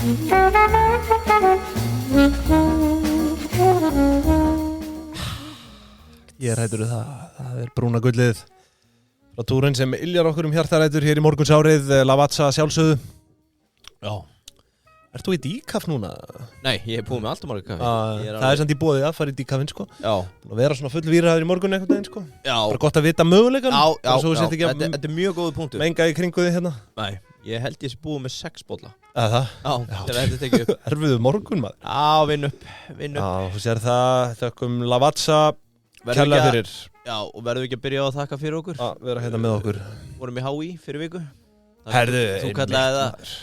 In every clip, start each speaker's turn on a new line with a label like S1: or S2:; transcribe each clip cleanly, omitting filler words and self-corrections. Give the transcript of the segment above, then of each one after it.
S1: Ég hræddur það brúna gullið frá túrin sem yljar okkur hjartarætur hér í morgunsárið, Lavazza sjálfsögðu. Já. Ert þú í díkaf núna?
S2: Nei, ég búið með allt marga kaffi.
S1: Það samt í boði að fara í díkafinn, sko.
S2: Já.
S1: Að vera svona fullvíraður í morgun einhvern veginn, sko.
S2: Já.
S1: Bara gott að vita möguleikann.
S2: Já.
S1: Þetta
S2: er mjög góð punktur.
S1: Menga í kringu þig hérna.
S2: Nei, ég held ég sé búið með 6 bolla.
S1: Það?
S2: Já, til að þetta tekið upp.
S1: Erfiðu morgun, maður.
S2: Já, vinn upp.
S1: Já, þú sér það, þökkum Lavazza kærlega fyrir.
S2: Já, og verðum við ekki að byrja á að þakka fyrir okkur?
S1: Já, vera hérna með okkur.
S2: Vorum í HÍ fyrir viku.
S1: Herðu,
S2: þú kallaði það.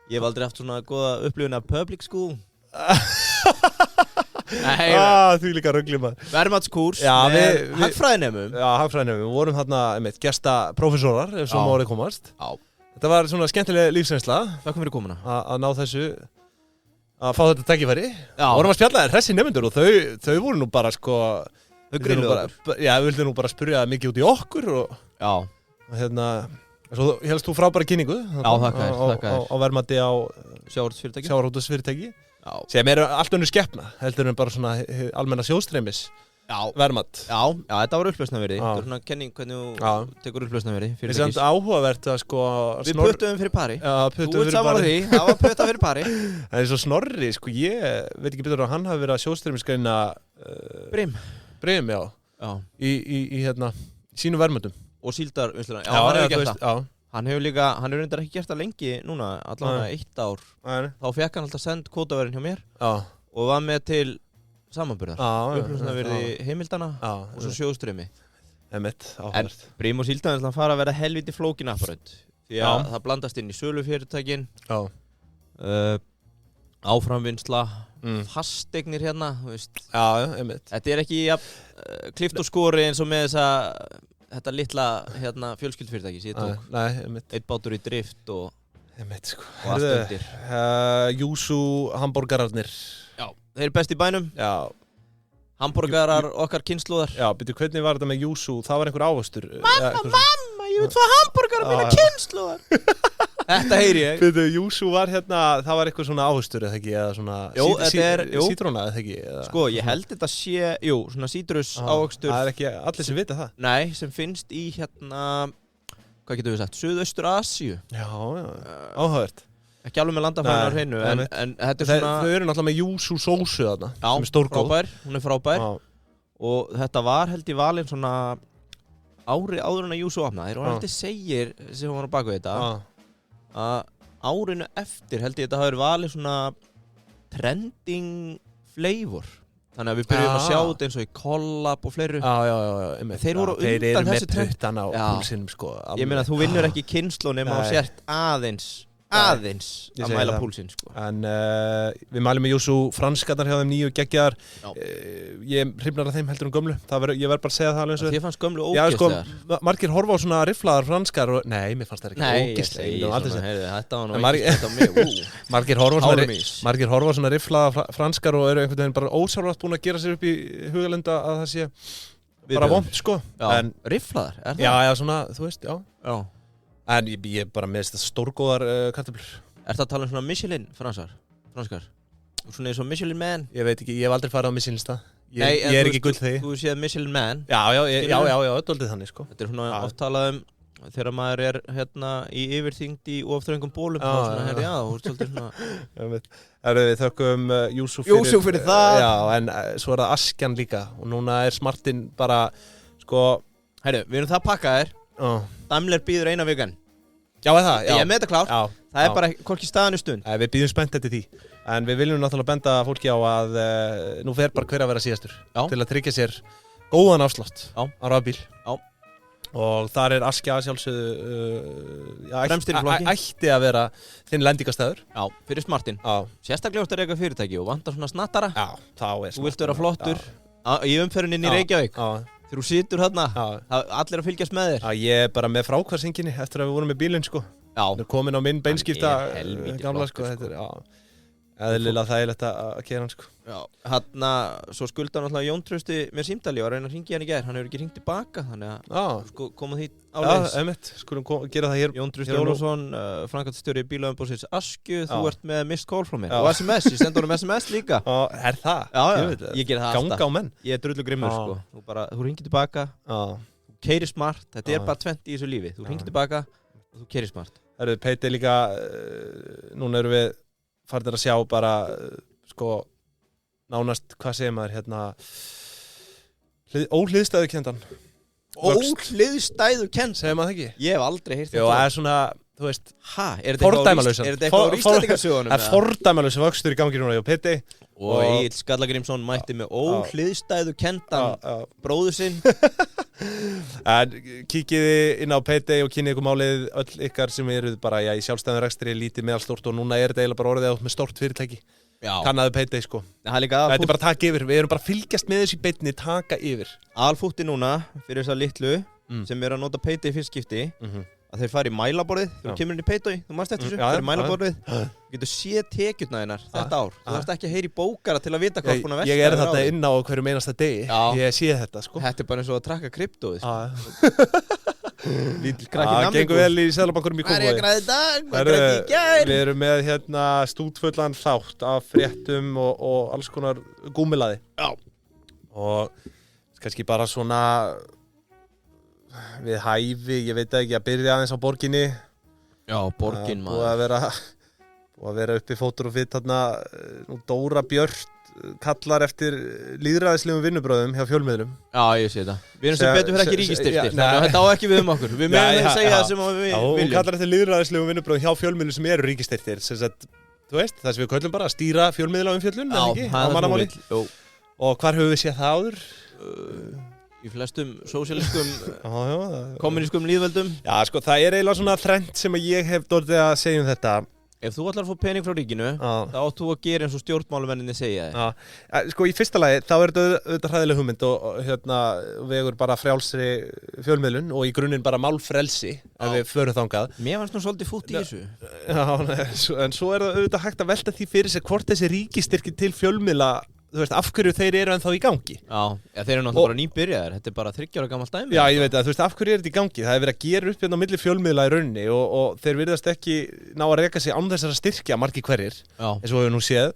S2: Ég hef aldrei haft svona góða upplifun af public school. Nei,
S1: því líka rugli maður.
S2: Verðmatskúrs með hagfræðinemum.
S1: Já, hagfræðinemum. Við vorum þarna gesta prófessorar, ef svo má orðið komast.
S2: Já.
S1: Þetta var svona skemmtileg lífsreynsla.
S2: Þakkum fyrir komuna.
S1: Að ná þessu, að fá þetta tækifæri.
S2: Já.
S1: Vorum að spjalla hressi nemendur og þau voru nú bara sko...
S2: Þau grilluðu okkur.
S1: Já, við vildum nú bara spyrja mikið út í okkur og...
S2: Já.
S1: Og hérna... Svo helst þú frábæra kynningu.
S2: Já, þakka þér.
S1: Á verðmati á...
S2: Sjávarútvegsfyrirtæki.
S1: Já. Sem allt önnur skeppna, heldur en bara svona almenna sjóstreymis.
S2: Já.
S1: Verðmat.
S2: Já, þetta var upplausnarvirði. Það var svona kenning hvernig þú tekur upplausnarvirði.
S1: Það er samt áhugavert að sko...
S2: Við puttuðum fyrir pari.
S1: Já, puttuðum
S2: fyrir pari. Þú ert saman á því, það var puttað fyrir pari.
S1: En eins og Snorri, sko, ég veit ekki betur að hann hafi verið að sjóstreymisgreina... Brim, já.
S2: Já.
S1: Í hérna, sínu verðmöndum.
S2: Og síldarvinnslunar. Já, hann hefur gert það.
S1: Já.
S2: Hann hefur reyndar ekki gert það lengi núna, allavega 1 ár. Þá fekk hann alltaf send kvótaverðin hjá mér.
S1: Já.
S2: Og var með til samanburðar. Upplýsnaverði heimildana og svo sjóstreymi. En Brim og síldarvinnslan fara að vera helviti flókin apparat. Því að það blandast inn í sölufyrirtækin. Já. Áframvinnsla, fasteignir hérna, þú veist.
S1: Já, einmitt.
S2: Þetta er ekki klift og skori eins og með þetta litla hérna, fjölskyldufyrirtæki sem ég tók.
S1: Nei, einmitt.
S2: 1 bátur í drift og
S1: sko.
S2: Allt undir.
S1: Júsú hamborgararnir.
S2: Já, þeir eru best í bænum.
S1: Já.
S2: Hamborgarar okkar kynslóðar.
S1: Já, byrju, hvernig var þetta með Júsú? Það var einhver ávöxtur.
S2: Mamma, ég vil fá hamborgarar minna kynslóðar. Þetta heyri ég.
S1: Byrju, Júsú var hérna, það var eitthvað svona ávöxtur eða ekki, eða svona sítróna eða ekki.
S2: Sko, ég held þetta sé, svona sítrus ávöxtur.
S1: Það er ekki allir sem vita það.
S2: Nei, sem finnst í hérna, hvað getum við sagt, Suðaustur-Asíu.
S1: Já, áhugavert.
S2: Ekki alveg með landafræðina á hreinu, en þetta er svona...
S1: Þau eru náttúrulega með Júsú sósu þarna, sem er stórgóð.
S2: Hún er frábær. Og þetta var held í valinn svona ári áður en að Júsú opnaði. Þeir voru alltaf segir, sem var á baku þetta, að árinu eftir held ég þetta hafi verið valið svona trending flavor. Þannig að við byrjum að sjá þetta eins og í Collab og fleiru.
S1: Já.
S2: Þeir voru undan þessu trend.
S1: Þeir eru með puttana á púlsinum, sko.
S2: Ég meina, þú vinnur ekki kynslu nema á sért aðeins að mæla púlsinn, sko.
S1: En við mælum með Júsú franskarnar hjá þeim nýju geggjaðar. Ég hrifnar að þeim heldur gömlu. Ég verð bara að segja það alveg eins og...
S2: Þið fannst gömlu ógeðslegar?
S1: Já, sko, margir horfa á svona rifflaðar franskar og... Nei, mér fannst það ekki ógeðslegar.
S2: Þetta var nú ekki
S1: Margir horfa á svona rifflaðar franskar og eru einhvern veginn bara ósjálfrátt búin að gera sér upp í hugalenda að það sé bara vont, sko.
S2: Rifflaðar, er það?
S1: Já, svona, þú veist, já. En ég bara með þetta stórgóðar kartöflur.
S2: Ertu að tala um svona Michelin franskar? Svona eins og Michelin Man?
S1: Ég veit ekki, ég hef aldrei farið á Michelin-stað. Ég er ekki gull þegi.
S2: Þú séð Michelin Man?
S1: Já, doldið þannig, sko.
S2: Þetta er svona oft talað þegar maður er hérna í yfirþyngd í ofþröngum bólum. Þú ert svolítið svona...
S1: Við þökkum Júsú
S2: fyrir það.
S1: Já, en svo er það Askjan líka. Og núna er Smartin bara, sko...
S2: Herru, við erum það pakkaðir. Daimler býður 1 vikan.
S1: Já, það? Já.
S2: Ég er með þetta klárt. Það er bara hvorki staðan í stund.
S1: Við býðum spennt eftir því. En við viljum náttúrulega benda fólki á að nú fer bara hver að vera síðastur. Til að tryggja sér góðan afslátt á rafbíl. Og þar er Askja sjálfsögðu ætti að vera þinn lendingastæður. Já,
S2: fyrir Smartin. Sérstaklega átt að reka fyrirtæki og vantar svona snattara.
S1: Já, þá er
S2: Þú vilt vera flottur í umferðinni inn í Reykjavík. Þegar þú situr hérna, allir að fylgjast með þér.
S1: Ég er bara með frákvarsinginni eftir að við vorum með bílinn, sko. Við erum komin á minn beinskipta gamla, sko. eðlilega þægilegt að gera hann sko.
S2: Já, svo skulda náttúrulega Jón Trausti mér símtali og reyna að hringja hann í gær, hann hefur ekki hringt tilbaka, þannig að sko koma því áleiðis.
S1: Já, einmitt, skulum gera það hér.
S2: Jón Trausti Ólafsson, framkvæmdastjóri Bílaumboðsins Askju, þú ert með missed call frá mér og SMS, ég sendur honum SMS líka.
S1: Er það?
S2: Já, ég gera það alltaf.
S1: Ganga á menn.
S2: Ég drullu grimmur sko, þú hringir tilbaka, þú keyrir smart, þetta bara 20 í þessu lífi, þú hringir tilbaka og þú keyrir smart.
S1: Herðu, Peiti líka, núna erum við farnir að sjá bara, sko, nánast, hvað segir maður, hérna, óhliðstæðukendan.
S2: Óhliðstæðukend?
S1: Segir maður það ekki?
S2: Ég hef aldrei heyrt þetta.
S1: Jó, það svona, þú veist,
S2: fordæmalausan. Er þetta eitthvað á Íslandingasögunum?
S1: Það fordæmalausan vöxtur í gangi núna hjá Peiti.
S2: Og Egill Skallagrímsson mætti með óhliðstæðukendan bróður sinn.
S1: En kíkiði inn á Peiti og kynnið ykkur málið öll ykkar sem eruð bara í sjálfstæðum rekstri, lítið meðalstórt og núna er þetta eiginlega bara orðið átt með stórt fyrirtæki. Kannaðu Peiti sko. Þetta er bara að taka yfir, við erum bara að fylgjast með þessu í beinni, taka yfir.
S2: Alfútti núna fyrir þessa litlu sem er að nota Peiti í fyrst skipti að þeir fara í mælaborðið, þegar kemur inn í Peiti, þú manst eftir þessu, þeir eru í mælaborðið, þú getur séð tekjurna þínar þetta ár, þú þarfst ekki að heyra í bókara til að vita hvað búin að velta.
S1: Ég er þetta inn á hverjum einasta degi, ég sé þetta sko.
S2: Þetta er bara eins og að trakka kryptóið sko. Lítill krakki namningur.
S1: Gengur vel í Seðlabankanum í Kópavogi.
S2: Hvað er ég að græða í dag? Hvað græði í gær?
S1: Við erum með hérna stútfullan þátt af fréttum og alls konar gúmilaði. Og kannski bara svona við hæfi, ég veit ekki, að byrja aðeins á borginni. Já, borgin maður. Búið að vera uppi fótur og fitt þarna, Dóra Björt kallar eftir lýðræðislegum vinnubröðum hjá fjölmiðlum. Já, ég sé það. Við erum sem betur fyrir ekki ríkisstyrktir, þannig að þetta á ekki við okkur. Við meðum segja það sem við viljum. Hún kallar eftir lýðræðislegum vinnubröðum hjá fjölmiðlum sem eru ríkisstyrktir. Þú veist, það sem við köllum bara að stýra fjölmiðla á umfjöllun, en ekki? Á mannamáli. Og hvar höfum við séð það áður? Í flestum sósíaliskum, kommunískum lýðveldum. Já, sko, það er eiginlega svona trend sem ég hef dálítið að segja um þetta. Ef þú ætlar að fá pening frá ríkinu, þá átt þú að gera eins og stjórnmálumenninni segja þig. Sko, í fyrsta lagi, þá er þetta hræðileg hugmynd og vegur bara frjálsri fjölmiðlun og í grunninn bara málfrelsi ef við förum þangað. Mér fannst nú svolítið fútt í þessu. Já, en svo er það auðvitað hægt að velta því fyrir sig hvort þessi ríkisstyrki til fjölmiðla, þú veist, af hverju þeir eru ennþá í gangi. Já, þeir eru náttúrulega bara nýbyrjaðir, þetta er bara 30 ára gamalt dæmi. Já, ég veit að, þú veist, af hverju er þetta í gangi? Það er verið að gera upp hérna á milli fjölmiðla í rauninni og þeir virðast ekki ná að reka sig án þessara styrkja margir hverjir, eins og við nú séð.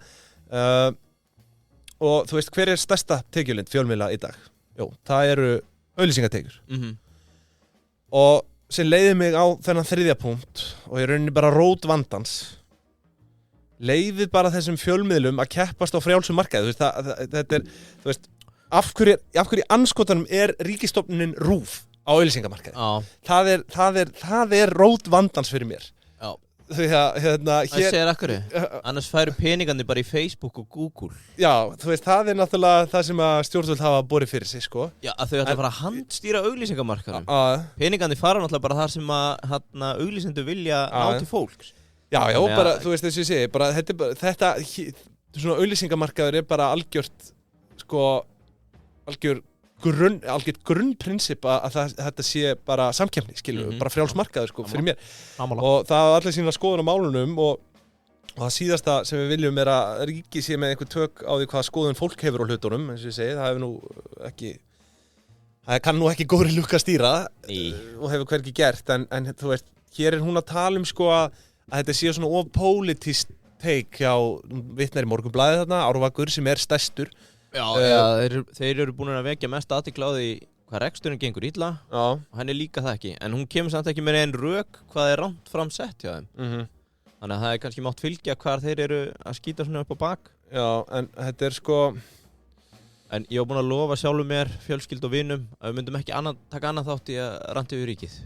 S1: Og þú veist, hver er stærsta tekjulind fjölmiðla í dag? Jú, það eru auglýsingatekjur. Og sem leiði mig á þennan þriðja punkt og í rauninni bara rót vandans. Leyfið bara þessum fjölmiðlum að keppast á frjálsum markaði, þú veist, þetta er, þú veist, af hverju andskotanum er ríkisstofnunin RÚV á auglýsingamarkaði? Það er rót vandans fyrir mér. Já. Því að, hérna, hér... Það segir af hverju, annars færu peningandi bara í Facebook og Google. Já, þú veist, það er náttúrulega það sem að stjórnvöld hafa borið fyrir sig, sko. Já, að þau ætla að fara að handstýra auglýsingamarkaðum. Peningandi fara náttúrulega bara þar sem að, auglýsendur vilja ná til fólks. Já, bara, þú veist þess að ég segi, bara þetta, svona auglýsingamarkaður er bara algjört, sko, algjört grunnprinsip að þetta sé bara samkeppni, skilur, bara frjálsmarkaður, sko, fyrir mér. Og það er allir sína skoðun á málunum og það síðasta sem við viljum er að ríki sé með einhver tök á því hvað skoðun fólk hefur á hlutunum, eins og ég segi, það kann nú ekki góðri lukka að stýra og hefur hvergi gert, en þú veist, hér er hún að tala um, sko, að þetta sé svona of pólitískt take hjá vitnar í Morgunblaðið þarna, Árvakur sem er stærstur. Þeir eru búin að vekja mest athygli á því hvað reksturinn gengur illa og henni líka það ekki. En hún kemur samt ekki með einn rök hvað er rangt framsett hjá þeim. Þannig að það er kannski mátt fylgja hvar þeir eru að skýta svona upp á bak. Já, en þetta er sko... En ég var búin að lofa sjálfum mér, fjölskyld og vinum að við myndum ekki taka annað þátt í að ranta yfir ríkið.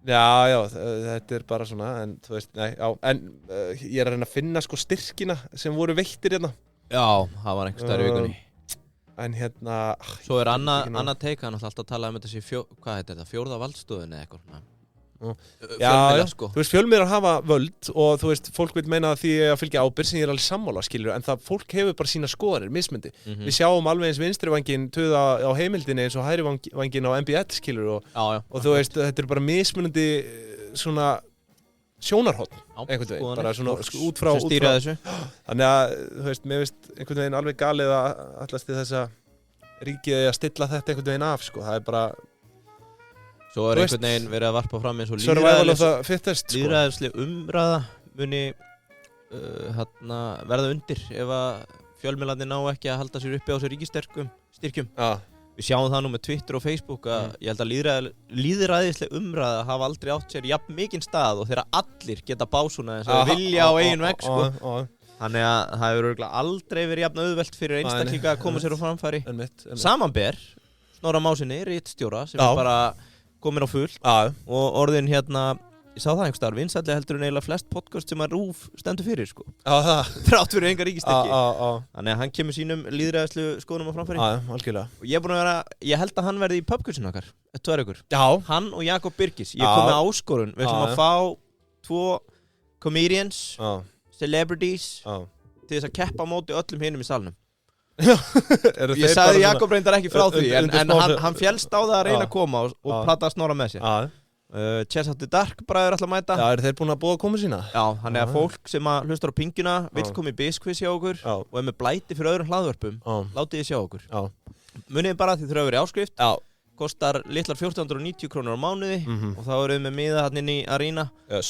S1: Já, þetta er bara svona, en þú veist, ég er að reyna að finna sko styrkina sem voru veittir hérna. Já, það var einhver staðar í vikunni. En hérna... Svo er annað teika, hann alltaf að tala um þetta sé, hvað heitir þetta, fjórða valdstöðin eða eitthvað. Já, sko. Þú veist, fjölmiðlar hafa völd og þú veist, fólk vil meina því að fylgja ábyrgð sem ég er alveg sammála, skilur, en það fólk hefur bara sína skoðanir, mismundi. Við sjáum alveg eins vinstri vanginn tuða á heimildinni eins og hægri vanginn á MBL, skilur, og þú veist, þetta er bara mismunandi svona sjónarhorn einhvern veginn, bara svona út frá
S2: þessu.
S1: Þannig að, þú veist, mér veist einhvern veginn alveg galið að allast í þessa ríkið að stilla þetta einhvern veginn af, sko, það bara
S2: svo einhvern veginn verið að varpa fram eins og
S1: lýðræðisleg
S2: umræða muni verða undir ef að fjölmiðlarnir ná ekki að halda sér uppi á sér ríkisstyrkjum. Við sjáum það nú með Twitter og Facebook að ég held að lýðræðisleg umræða hafa aldrei átt sér jafn mikinn stað og þegar allir geta básuna eins og vilja á eigin vegg, sko. Þannig að það hefur örugglega aldrei verið jafn auðvelt fyrir einstaklinga að koma sér á framfæri. Samanber Snorra Másinni, ritstjóra, sem er bara komin á fullt og orðin ég sá það einhvers staðar, vinsællega heldur en eiginlega flest podcast sem að RÚV stendur fyrir, sko. Þrátt fyrir enga ríkisstyrki. Þannig að hann kemur sínum lýðræðislegu skoðunum á framfæri.
S1: Algjörlega.
S2: Og ég held að hann verði í pubquizinu okkar, tvær ykkur.
S1: Já.
S2: Hann og Jakob Birgis. Ég kom með áskorun. Við ætlum að fá 2 comedians, celebrities, til þess að keppa á móti öllum hinum í salnum. Ég sagði Jakob reyndar ekki frá því, en hann fjellst á það að reyna að koma og plata Snorra með sér. Chess After Dark bræður alltaf mæta.
S1: Já, eru þeir búin að búa að koma sína?
S2: Já, þannig að fólk sem að hlustar á Pinguna vill koma í BizQuiz hjá okkur og er með blæti fyrir öðrum hlaðvörpum, látið þið sjá okkur. Munið bara því þau eru í áskrift, kostar litlar 1490 krónur á mánuði og þá eru við með miða hann inn í Arena. Er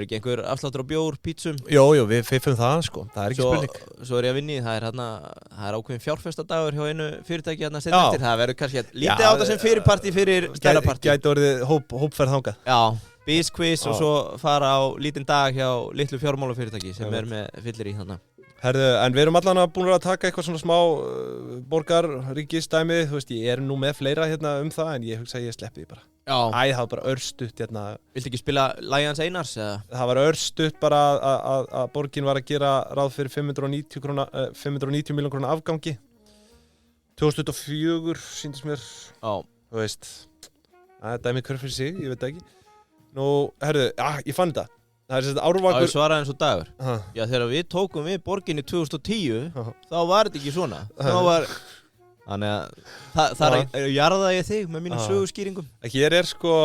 S2: ekki einhver afsláttur á bjór, pítsum?
S1: Jó, við fiffum það, sko, það er ekki spurning.
S2: Svo er ég að vinni, það er ákveðin fjárfestadagur hjá einu fyrirtæki eftir, það verður kannski lítið á það sem fyrirparti fyrir stærra partí.
S1: Gæti orðið hópferð þangað.
S2: Já, BizQuiz og svo fara á lítinn dag hjá litlu fjármálafyrirtæki sem er með fyllir í þannig.
S1: Herðu, en við erum allan að búin að taka eitthvað svona smá borgarríkisdæmi, þú veist, ég er nú með fleira hérna það, en ég hugsa að ég sleppi því bara.
S2: Já.
S1: Það var bara örstutt hérna.
S2: Viltu ekki spila lagið hans Einars, eða?
S1: Það var örstutt bara að borgin var að gera ráð fyrir 590 milljón króna afgangi. 2024 sýndist mér, þú veist, það er dæmið hver fyrir sig, ég veit ekki. Nú, herðu, ég fann þetta. Það er sérst árvakur...
S2: Það svaraði eins og dagur. Já, þegar við tókum við borginni 2010, þá var þetta ekki svona. Þá var... Þannig að það jarða ég þig með mínum söguskýringum.
S1: Hér er sko...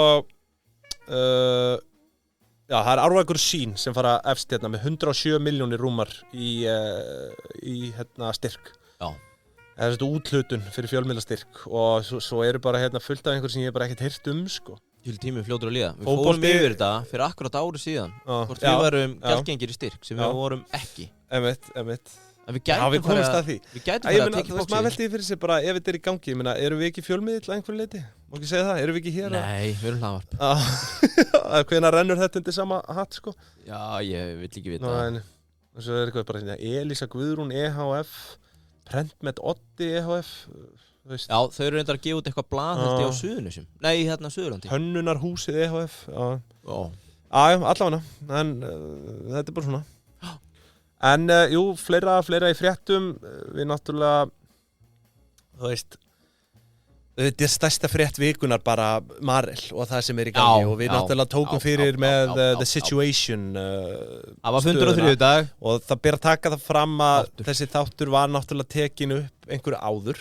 S1: Já, það er árvakur sín sem fara efst hérna með 107 milljónir rúmar í styrk.
S2: Já.
S1: Það er sérst úthlutun fyrir fjölmiðlastyrk og svo eru bara hérna fullt af einhver sem ég bara ekkert heyrt sko.
S2: Tíminn fljótur að líða. Við fórum yfir þetta fyrir akkurat ári síðan. Hvort við varum gjaldgengir í styrk sem við vorum ekki.
S1: Einmitt.
S2: En við gætum
S1: komist að því.
S2: Við gætum farið að tekja bóksið.
S1: Maður velti fyrir sig bara ef þetta er í gangi. Ég meina, erum við ekki fjölmiðill að einhverju leyti? Má ekki segja það? Erum við ekki hér?
S2: Nei, við erum hlaðvarp.
S1: Hvenær rennur þetta undir sama hatt, sko?
S2: Já, ég vill ekki vita það.
S1: Og svo er eitthvað bara Elísa Guðrún EHF, Prentmet Oddi EHF.
S2: Já, þau eru reyndar að gefa út eitthvað blað held ég á Suðurnesjum. Nei, hérna Suðurlandi.
S1: Hönnunarhúsið EHF. Allavega, en þetta er bara svona. En jú, fleira í fréttum. Við náttúrulega, þú veist, þetta er stærsta frétt vikunar bara Marel og það sem er í gangi og við náttúrulega tókum fyrir með The Situation
S2: Það var fundur á þriðjudag
S1: og það ber að taka það fram að þessi þáttur var náttúrulega tekin upp einhverju áður.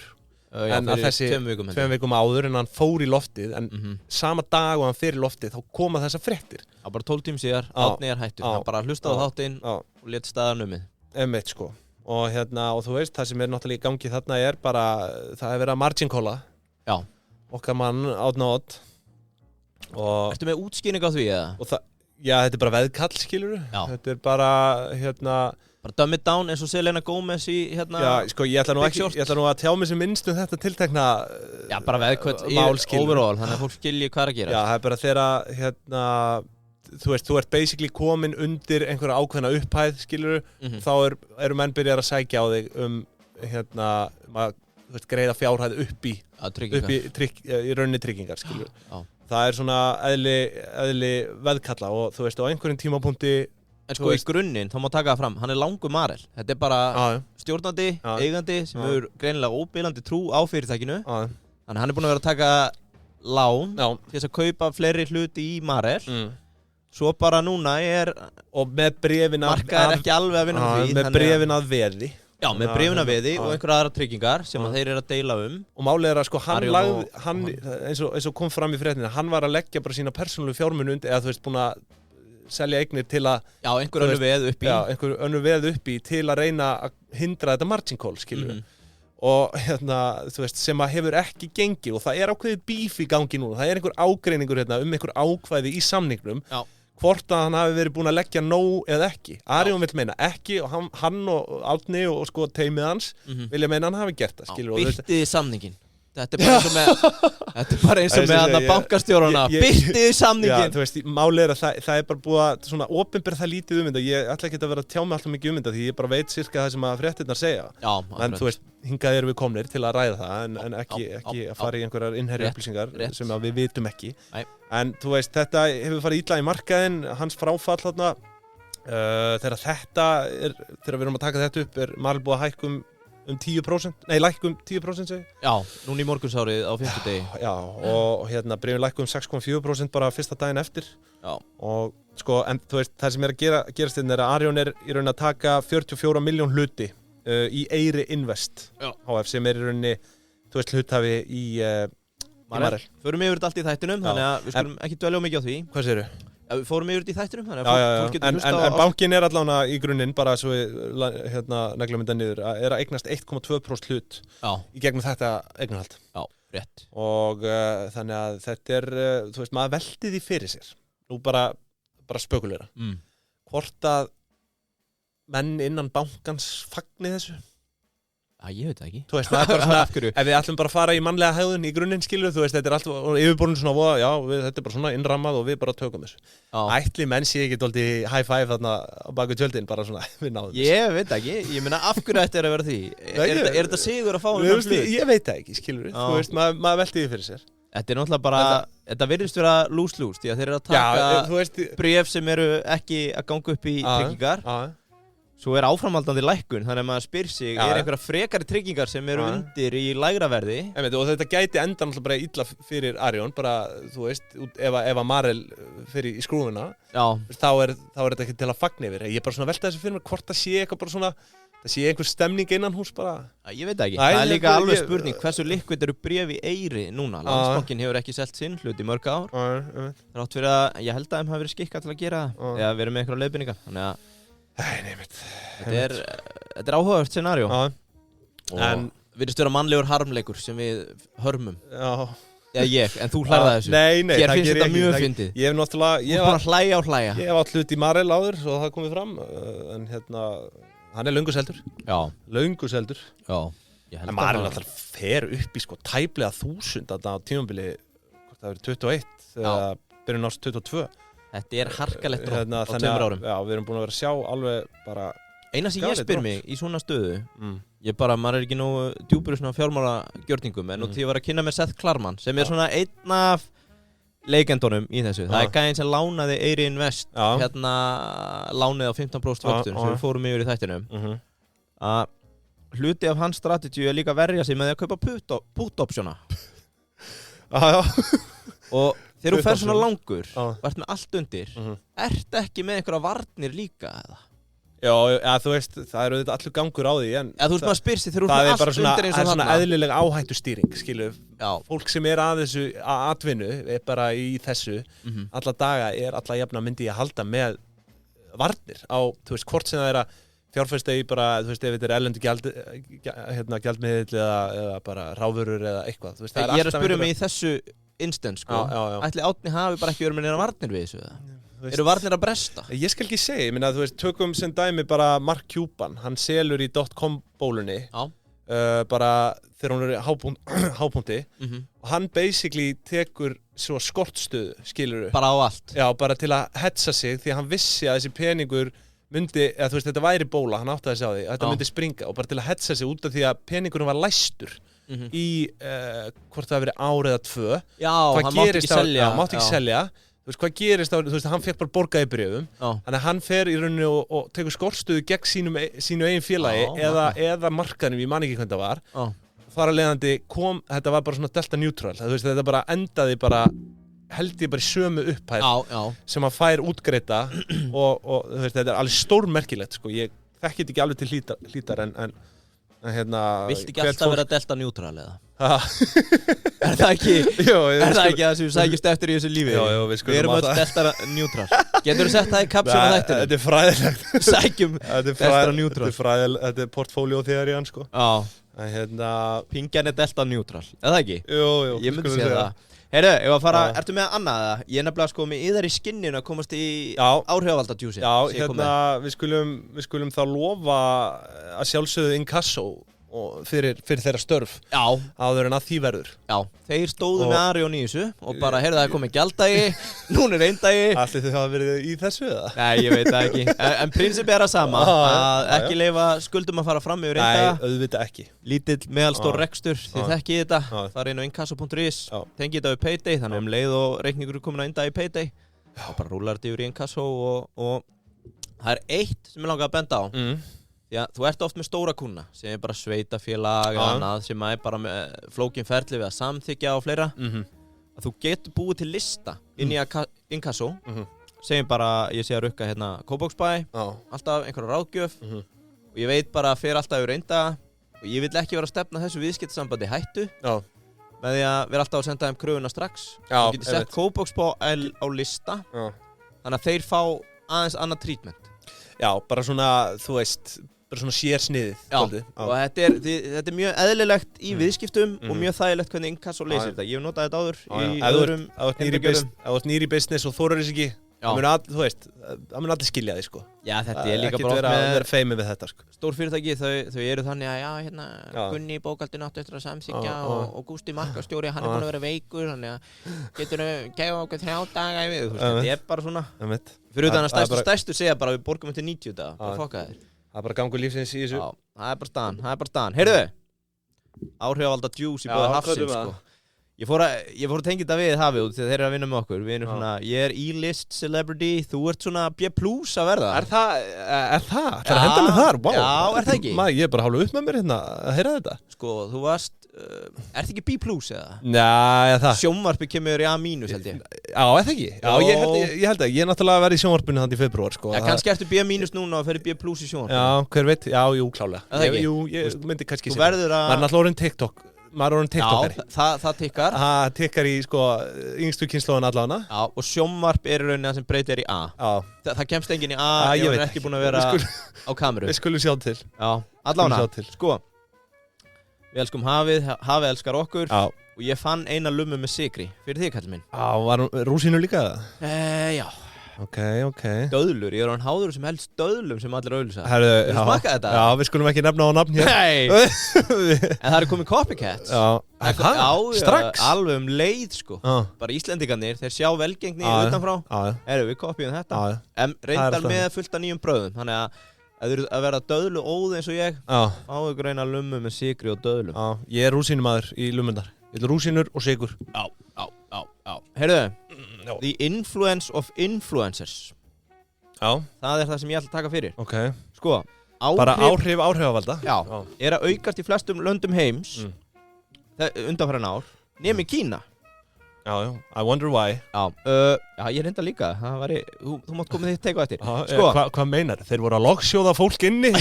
S1: En að þessi 2 vikum áður en hann fór í loftið en sama dag og hann fer í loftið þá koma þessar fréttir.
S2: Það bara 12 tíma síðar, Árni er hættur. Hann bara hlustaði á þáttinn og lét staðar numið.
S1: Einmitt sko. Og þú veist, það sem er náttúrulega í gangi þarna er bara, það er verið að margin colla.
S2: Já.
S1: Okkar mann Árni Odd.
S2: Ertu með útskýring á því eða?
S1: Já, þetta er bara veðkall, skilurðu. Þetta er bara,
S2: bara dumb it down eins og Selena Gomez í
S1: Já, sko, ég ætla nú að tjá mig sem minnst þetta tiltekna
S2: Já, bara veðkvöld overall, þannig að fólk skilji hvað er að gera.
S1: Já, það er bara þegar, þú veist, þú ert basically komin undir einhverja ákveðna upphæð, skilurðu, þá eru menn byrjar að sækja á þig þú veist, greiða fjárhæð upp í rauninni tryggingar, skilurðu. Það er svona eðli veðkalla og þú veist, á einhverjum tímapunkti
S2: En sko í grunninn, þá má taka það fram, hann er langur Marel. Þetta er bara stjórnandi, eigandi sem hefur greinilega óbilandi trú á fyrirtækinu. Þannig hann er búinn að vera að taka lán til þess að kaupa fleiri hluti í Marel. Svo bara núna
S1: og með bréfin
S2: markaðir ekki alveg að vinna því.
S1: Með bréfin að veði.
S2: Já, með bréfin að veði og einhverja aðra tryggingar sem þeir eru að deila
S1: Og málið er að sko hann eins og kom fram í fréttina, hann var að leggja bara sína persónulegu fjármuni undir, eða þú veist búinn að selja eignir til að
S2: Já, einhver önnur veð upp í
S1: Já, einhver önnur veð upp í til að reyna að hindra þetta margin call, skilur og þú veist, sem að hefur ekki gengið og það er ákveðið bíf í gangi núna, það er einhver ágreiningur einhver ákvæði í samningnum hvort að hann hafi verið búin að leggja nóg eða ekki. Arion vill meina ekki og hann og Árni og sko teimið hans vilja meina hann hafi gert það, skilur.
S2: Birtiði samningin. Þetta er bara eins og með hann að bankastjórana. Birtiði samningin.
S1: Já, þú veist, málið er að það er bara búið að svona opinbera það lítið um þetta. Ég ætla ekki að vera að tjá mig alltaf mikið um þetta því ég bara veit sirka það sem að fréttirnar segja.
S2: Já,
S1: en þú veist, hingað erum við komnir til að ræða það en ekki að fara í einhverjar innherja upplýsingar sem að við vitum ekki. En þú veist, þetta hefur farið illa í markaðinn, hans fráfall þarna þegar við erum að taka þetta upp Marel búið að hækka lækka 10% segi.
S2: Já, núna í morgunsárið á 50 degi.
S1: Já, og bréfin lækka 6,4% bara fyrsta daginn eftir. Já. Og sko, en þú veist, það sem að gerast er að Arion í rauninni að taka 44 milljón hluti í Eyri Invest HF sem í rauninni, þú veist, hluthafi í Marel.
S2: Förum yfir þetta allt í þættinum, þannig að við skulum ekki dvelja mikið á því.
S1: Hvað segirðu?
S2: Já, við fórum yfir þetta í þættinum, þannig að fólk getur hlusta á...
S1: En bankin er allavega í grunninn, bara svo neglum þetta niður, er að eignast 1,2% hlut í gegnum þetta eignarhald.
S2: Já, rétt.
S1: Og þannig að þetta er, þú veist, maður veldi því fyrir sér. Nú bara spökulera. Hvort að menn innan bankans fagni þessu?
S2: Já, ég veit það ekki.
S1: Þú veist, það er bara svona, ef við ætlum bara að fara í mannlega hegðun í grunninn, skilur, þú veist, þetta er allt, og yfirborðin svona, já, þetta er bara svona innrammað og við bara tökum þessu. Ætli menn sé ekki dálítið high five þarna á baku tjöldin, bara svona, við náðum þessu.
S2: Ég veit það ekki, ég meina, af hverju ætti að vera því? Er þetta sigur að fá um hlut?
S1: Ég veit það ekki, skilur, þú veist, maður velti því fyrir sér.
S2: Þetta er náttúrulega bara, þetta virðist vera lose-lose, því að þeir eru að taka bréf sem eru ekki að ganga upp í tryggingar. Svo er áframhaldandi lækkun, þannig að maður spyr sig, er einhverja frekari tryggingar sem eru undir í lægra verði?
S1: Og þetta gæti enda náttúrulega bara illa fyrir Arion, bara, þú veist, ef að Marel fyrir í skrúfuna, þá er þetta ekki til að fagna yfir. Ég er bara svona velta þessu fyrir mér, hvort það sé eitthvað bara svona, það sé einhver stemning innan hús bara.
S2: Ég veit ekki, það er líka alveg spurning, hversu liquid eru bréf í Eyri núna? Landsbankinn hefur ekki selt sinn hlut í mörg ár. Þrátt fyrir að ég held að þeim hafi verið skikkað til að gera það, eða verið með einhverja leiðbeiningar, þannig að Þetta er áhugavert scenario en virðist vera mannlegur harmleikur sem við hörmum en þú hlærða þessu
S1: Nei,
S2: hér finnst þetta mjög fyndið
S1: Ég hef náttúrulega
S2: bara hlæja og hlæja
S1: Ég hef átt hlut í Marel áður svo það komið fram en hann er lönguseldur lönguseldur en Marel náttúrulega fer upp í sko tæplega 1000 á tímabili hvort það verið 21 eða byrjun árs 22
S2: Þetta er harkalegt drótt á 2 árum.
S1: Já, við erum búin að vera að sjá alveg bara...
S2: Eina sem ég spyr mig í svona stöðu, maður er ekki nógu djúpur í svona fjármálagjörningum, en því ég var að kynna með Seth Klarman, sem er svona einn af leikendunum í þessu. Það er gæðin sem lánaði Eyri Invest, lánið á 15% vöxtun, sem við fórum yfir í þættinum. Að hluti af hans strategíu er líka að verja sig með því að kaupa put-optiona. Og þegar þú fer svona langur og ert með allt undir ert ekki með einhverja varnir líka eða?
S1: Já, þú veist, það eru þetta allur gangur á því en
S2: þú veist maður spyr sig þegar þú ert með allt undir eins og
S1: það er svona eðlileg áhættustýring skilu, fólk sem er að þessu atvinnu, er bara í þessu alla daga er alla jafna myndi ég halda með varnir á, þú veist, hvort sem það er að fjárfesta í bara, þú veist, ef þetta er erlendu gjaldmiðill eða bara ráfurur eða eitthvað, þú veist,
S2: ég er að spyrja mig í þessu instance, sko. Ætli Árni hafi bara ekki verið með neina varnir við þessu, eða? Eru varnir að bresta?
S1: Ég skal ekki segja, ég minna, þú veist, tökum sem dæmi bara Mark Cuban, hann selur í .com-bólunni, bara þegar hún er í hápunkti, og hann basically tekur svo skortstöðu, skilurðu.
S2: Bara á allt?
S1: Já, bara til að hetsa sig, því að hann vissi að þessi peningur myndi, eða þú veist, þetta væri bóla, hann átti að segja á því, að þetta myndi springa, og bara til að hetsa sig út af því að peningurinn var læstur. Í hvort það hafi verið ár eða 2
S2: hann mátti ekki selja
S1: þú veist hvað gerist þú veist hann fekk bara borgað í bréfum þannig að hann fer í rauninni og tekur skortstöðu gegn sínu eigin félagi eða markanum, ég man ekki hvernig það var þar að leiðandi þetta var bara svona delta neutral þú veist þetta bara endaði bara held ég bara í sömu upphæð sem hann fær útgreidda og þú veist þetta er alveg stórmerkilegt sko ég þekki þetta ekki alveg til hlítar en
S2: Viltu ekki alltaf vera delta neutral eða? Er það ekki
S1: Jó,
S2: Er það ekki það sem við sækjumst eftir í þessu lífi?
S1: Jó,
S2: við erum öll delta neutral. Geturðu sett það í kapsjón á þættinu?
S1: Þetta er fræðilegt
S2: Sækjum delta neutral.
S1: Þetta er portfólio þegar sko.
S2: Pingjan er delta neutral. Er það ekki?
S1: Jú,
S2: ég myndi segja það. Heyrðu, ég var að fara, ertu með annað það? Ég er nefnilega sko með yðar í skinninu að komast í áhrifavaldadjúsi.
S1: Já, við skulum þá lofa að sjálfsögðu inkasso og fyrir þeirra störf.
S2: Já.
S1: Áður en að því verður.
S2: Já, þeir stóðu með Arion í þessu og bara, heyrðu, það er komið gjalddagi, núna er eindagi.
S1: Allir þau hafa verið í þessu eða?
S2: Nei, ég veit það ekki. En prinsip er að sama, að ekki leyfa skuldum að fara fram yfir eindaga.
S1: Nei, auðvitað ekki.
S2: Lítill, meðalstór rekstur, þið þekkið þetta. Það er inn á inkasso.is, tengið þetta við Payday, þannig leið og reikningur er komin á eindag í Payday. Og bara rúlar þetta yfir í inkasso og það er eitt sem ég langar að benda á. Já, þú ert oft með stóra kúnna sem er bara sveitafélag eða annað sem er bara með flókin ferli við að samþykja og fleira. Að þú getur búið til lista inn í inkasso. Segjum bara, ég sé að rukka hérna Kópavogsbæ, alltaf einhverja ráðgjöf og ég veit bara að fer alltaf yfir eindaga og ég vil ekki vera að stefna þessu viðskiptasambandi hættu með því að vera alltaf að senda þeim kröfuna strax. Þú getur sett Kópavogsbæ á lista þannig að þeir fá aðeins annað treatment. Já,
S1: bara svona, þú veist, bara svona sérsniðið.
S2: Og þetta er mjög eðlilegt í viðskiptum og mjög þægilegt hvernig inkasso leysir þetta. Ég hef notað þetta áður í öðrum
S1: einbjörgjörðum. Ef þú ert nýr í business og þorir þess ekki, það mun allir skilja þig, sko. Já, þetta er líka bara oft með að vera feimið við þetta, sko.
S2: Stór fyrirtæki, þau eru þannig að, hérna, Gunni í bókhaldinu áttu eftir að samþykkja og Gústi markastjóri, hann er búinn að vera veikur, þannig að geturðu gefa okkur 3 daga í við, þetta er bara svona. Fyrir utan að stærstu segja bara við borgum til 90 daga, bara fokka þér.
S1: Það er bara gangur lífsins í þessu.
S2: Já, það er bara staðan. Heyrðu, áhrifavalda djús í bóði hafsins, sko. Ég fór að tengja þetta við hafið út þegar þeir eru að vinna með okkur. Við erum svona, ég er E-list celebrity, þú ert svona B+ að verða.
S1: Er það? Það er að henda með þar, wow.
S2: Já, er það ekki?
S1: Ég er bara hálfa upp með mér hérna að heyra þetta.
S2: Sko, þú varst, ert ekki B+ eða?
S1: Nei, það.
S2: Sjónvarpi kemur í A- held ég.
S1: Já, er það ekki? Já, ég held að ég er náttúrulega að vera í sjónvarpinu þannig í febrúar, sko.
S2: Já, kannski ertu B- núna og ferði B+ í sjónvarpinu.
S1: Já, hver veit? Já, jú, klálega. Ég myndi kannski
S2: segja. Þú verður
S1: maður er orðinn TikTokari.
S2: Já, það tikkar.
S1: Það tikkar í, sko, yngstu kynslóðan allavega.
S2: Já, og sjónvarp er í rauninni það sem breytir í A. Já. Það kemst enginn í A ef hann er ekki búinn að vera á kameru.
S1: Við skulum sjá til.
S2: Já, allavega. Sko, við elskum hafið elskar okkur. Já. Og ég fann eina lummu með sykri fyrir þig, kallinn minn.
S1: Já, var rúsínu líka það?
S2: Já.
S1: Ok.
S2: Döðlur, ég er hann háður sem helst döðlum sem allir auðlýsa.
S1: Hefur
S2: þú smakkað þetta?
S1: Já, við skulum ekki nefna á nafn hér.
S2: Nei! En það eru komið copycats.
S1: Já, strax?
S2: Alveg leið, sko. Bara Íslendingarnir, þeir sjá velgengni utanfrá. Við kopíum þetta. En reyndar með fullt af nýjum bröðum. Þannig að ef þú eru að vera döðlu óð eins og ég, fáðu ykkur eina lummu með sykri og döðlum.
S1: Já, ég er rúsínumaður í lummundar. Ég vil rúsínur og sykur.
S2: Já. Heyrðu, the influence of influencers.
S1: Já.
S2: Það er það sem ég ætla að taka fyrir.
S1: Ok.
S2: Sko,
S1: áhrifavalda.
S2: Já, er að aukast í flestum löndum heims undanfarin ár, nema í Kína.
S1: Já, I wonder why.
S2: Já, ég reynda líka. Þú mátt koma þitt teika eftir.
S1: Sko, hvað meinar? Þeir voru að logsjóða fólk inni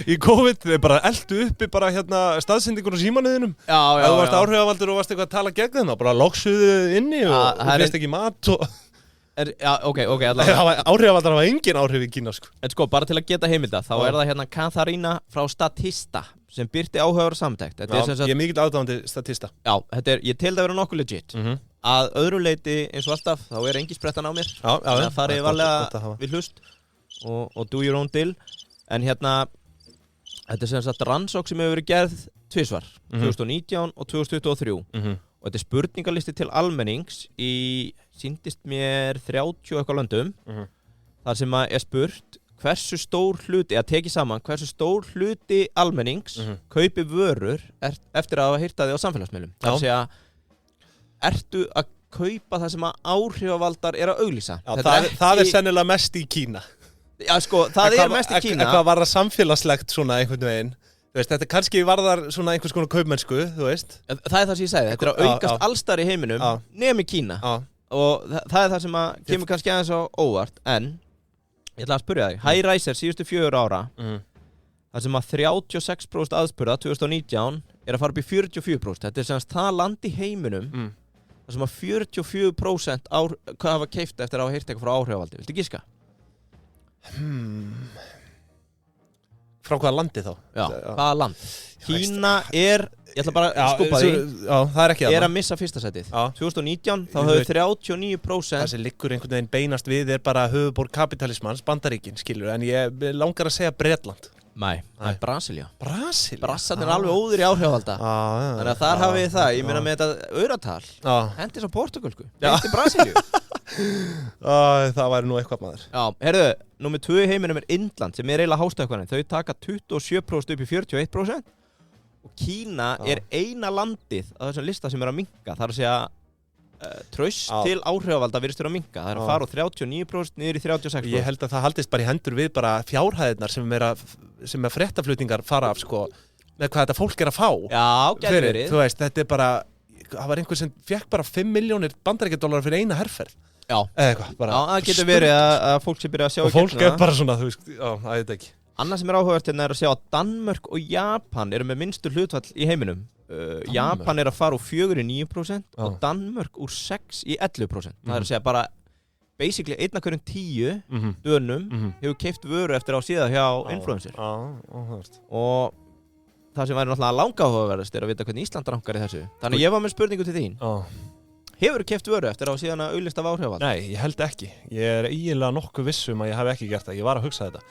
S1: í COVID. Þeir bara eldu uppi bara hérna staðsendingur á símanuðinum. Já. Þú varst áhrifavaldur og varst eitthvað að tala gegn þeim. Bara logsjóðu inni og fyrst ekki mat og...
S2: Já, ok, allavega.
S1: Áhrifavaldar hafa engin áhrif í Kína, sko.
S2: En sko, bara til að geta heimilda, þá er það hérna Katharina frá Statista sem birti áhugaverða samantekt.
S1: Ég er mikill aðdáandi Statista.
S2: Já, ég tel það að vera nokkuð legit. Að öðru leyti, eins og alltaf, þá er engi sprettan á mér. Já. Það farið varlega við hlust og do your own deal. En hérna, þetta er sem sagt rannsókn sem hefur verið gerð tvisvar, 2019 og 2023. Og þetta er spurningalisti til almennings sýndist mér 30 eitthvað löndum þar sem að er spurt hversu stór hluti, að tekið saman hversu stór hluti almennings kaupi vörur eftir að hafa heyrt að þið á samfélagsmiðlum. Það er að segja, ertu að kaupa það sem að áhrifavaldar er að auglýsa?
S1: Það er sennilega mest í Kína.
S2: Já, sko, það er mest í Kína.
S1: Hvað var það samfélagslegt svona einhvern veginn? Þú veist, þetta kannski varðar svona einhvers konar kaupmennsku, þú veist. Það
S2: er það sem ég sagði, þetta er að aukast allstar í heiminum nema í Kína. Og það er það sem að kemur kannski aðeins á óvart, en ég ætla að spyrja þig, High Riser síðustu 4 ára, þar sem að 36% aðspurða 2019 að fara upp í 44%. Þetta semst það land í heiminum þar sem að 44% hvað hafa keypt eftir að hafa heyrt eitthvað frá áhrifavaldi. Viltu giska?
S1: Frá hvaða landi þá?
S2: Já, hvaða land? Kína ég ætla bara að skúpa því.
S1: Já, það er ekki það.
S2: Að missa fyrsta sætið. 2019 þá höfðu 39%.
S1: Það sem liggur einhvern veginn beinast við bara höfuðborg kapitalismans, Bandaríkin, skilur, en ég langar að segja Bretland.
S2: Nei, það er Brasilía.
S1: Brassarnir
S2: er alveg óður í áhrifavalda. Þannig að þar hafið þið það. Ég meina með þetta auratal. Hendis á Portugalsku. Hendi Brasilíu.
S1: Það væri nú eitthvað maður.
S2: Já, heyrðu, númer 2 í heiminum er Indland sem er eiginlega hástökkvarinn. Þau taka 27% upp í 41%. Og Kína er eina landið á þessum lista sem er að minnka. Það er að segja traust til áhrifavalda virðist vera að minnka. Það er að fara úr 39% niður í 36%.
S1: Ég held að það haldist bara í hendur við bara fjárhæðirnar sem fréttaflutningar fara af sko, með hvað þetta fólk er að fá.
S2: Já, getur verið.
S1: Þú veist, þetta er bara, það var einhver sem fekk bara 5 milljónir bandaríkjadollara fyrir eina herferð.
S2: Já.
S1: Eða eitthvað, bara.
S2: Já, það getur verið að fólk sé byrja að sjá
S1: og fólk er bara svona, þú veist, það veit ekki.
S2: Annað sem er áhugavert hérna er að sjá að Danmörk og Japan eru með minnstu hlutfall í heiminum. Japan er að fara úr 4 í 9% og Danmörk úr 6 í 11%. Það er að segja bara basically 1 af hverjum 10 dönum hefur keypt vöru eftir á síða hjá influencer. Og það sem væri náttúrulega langáhugaverðast er að vita hvernig Ísland rankar í þessu. Þannig að ég var með spurningu til þín. Hefurðu keypt vöru eftir á síðan að auglista af áhrifavald?
S1: Nei, ég held ekki. Ég er eiginlega nokkuð viss að ég hef ekki gert það. Ég var að hugsa þetta.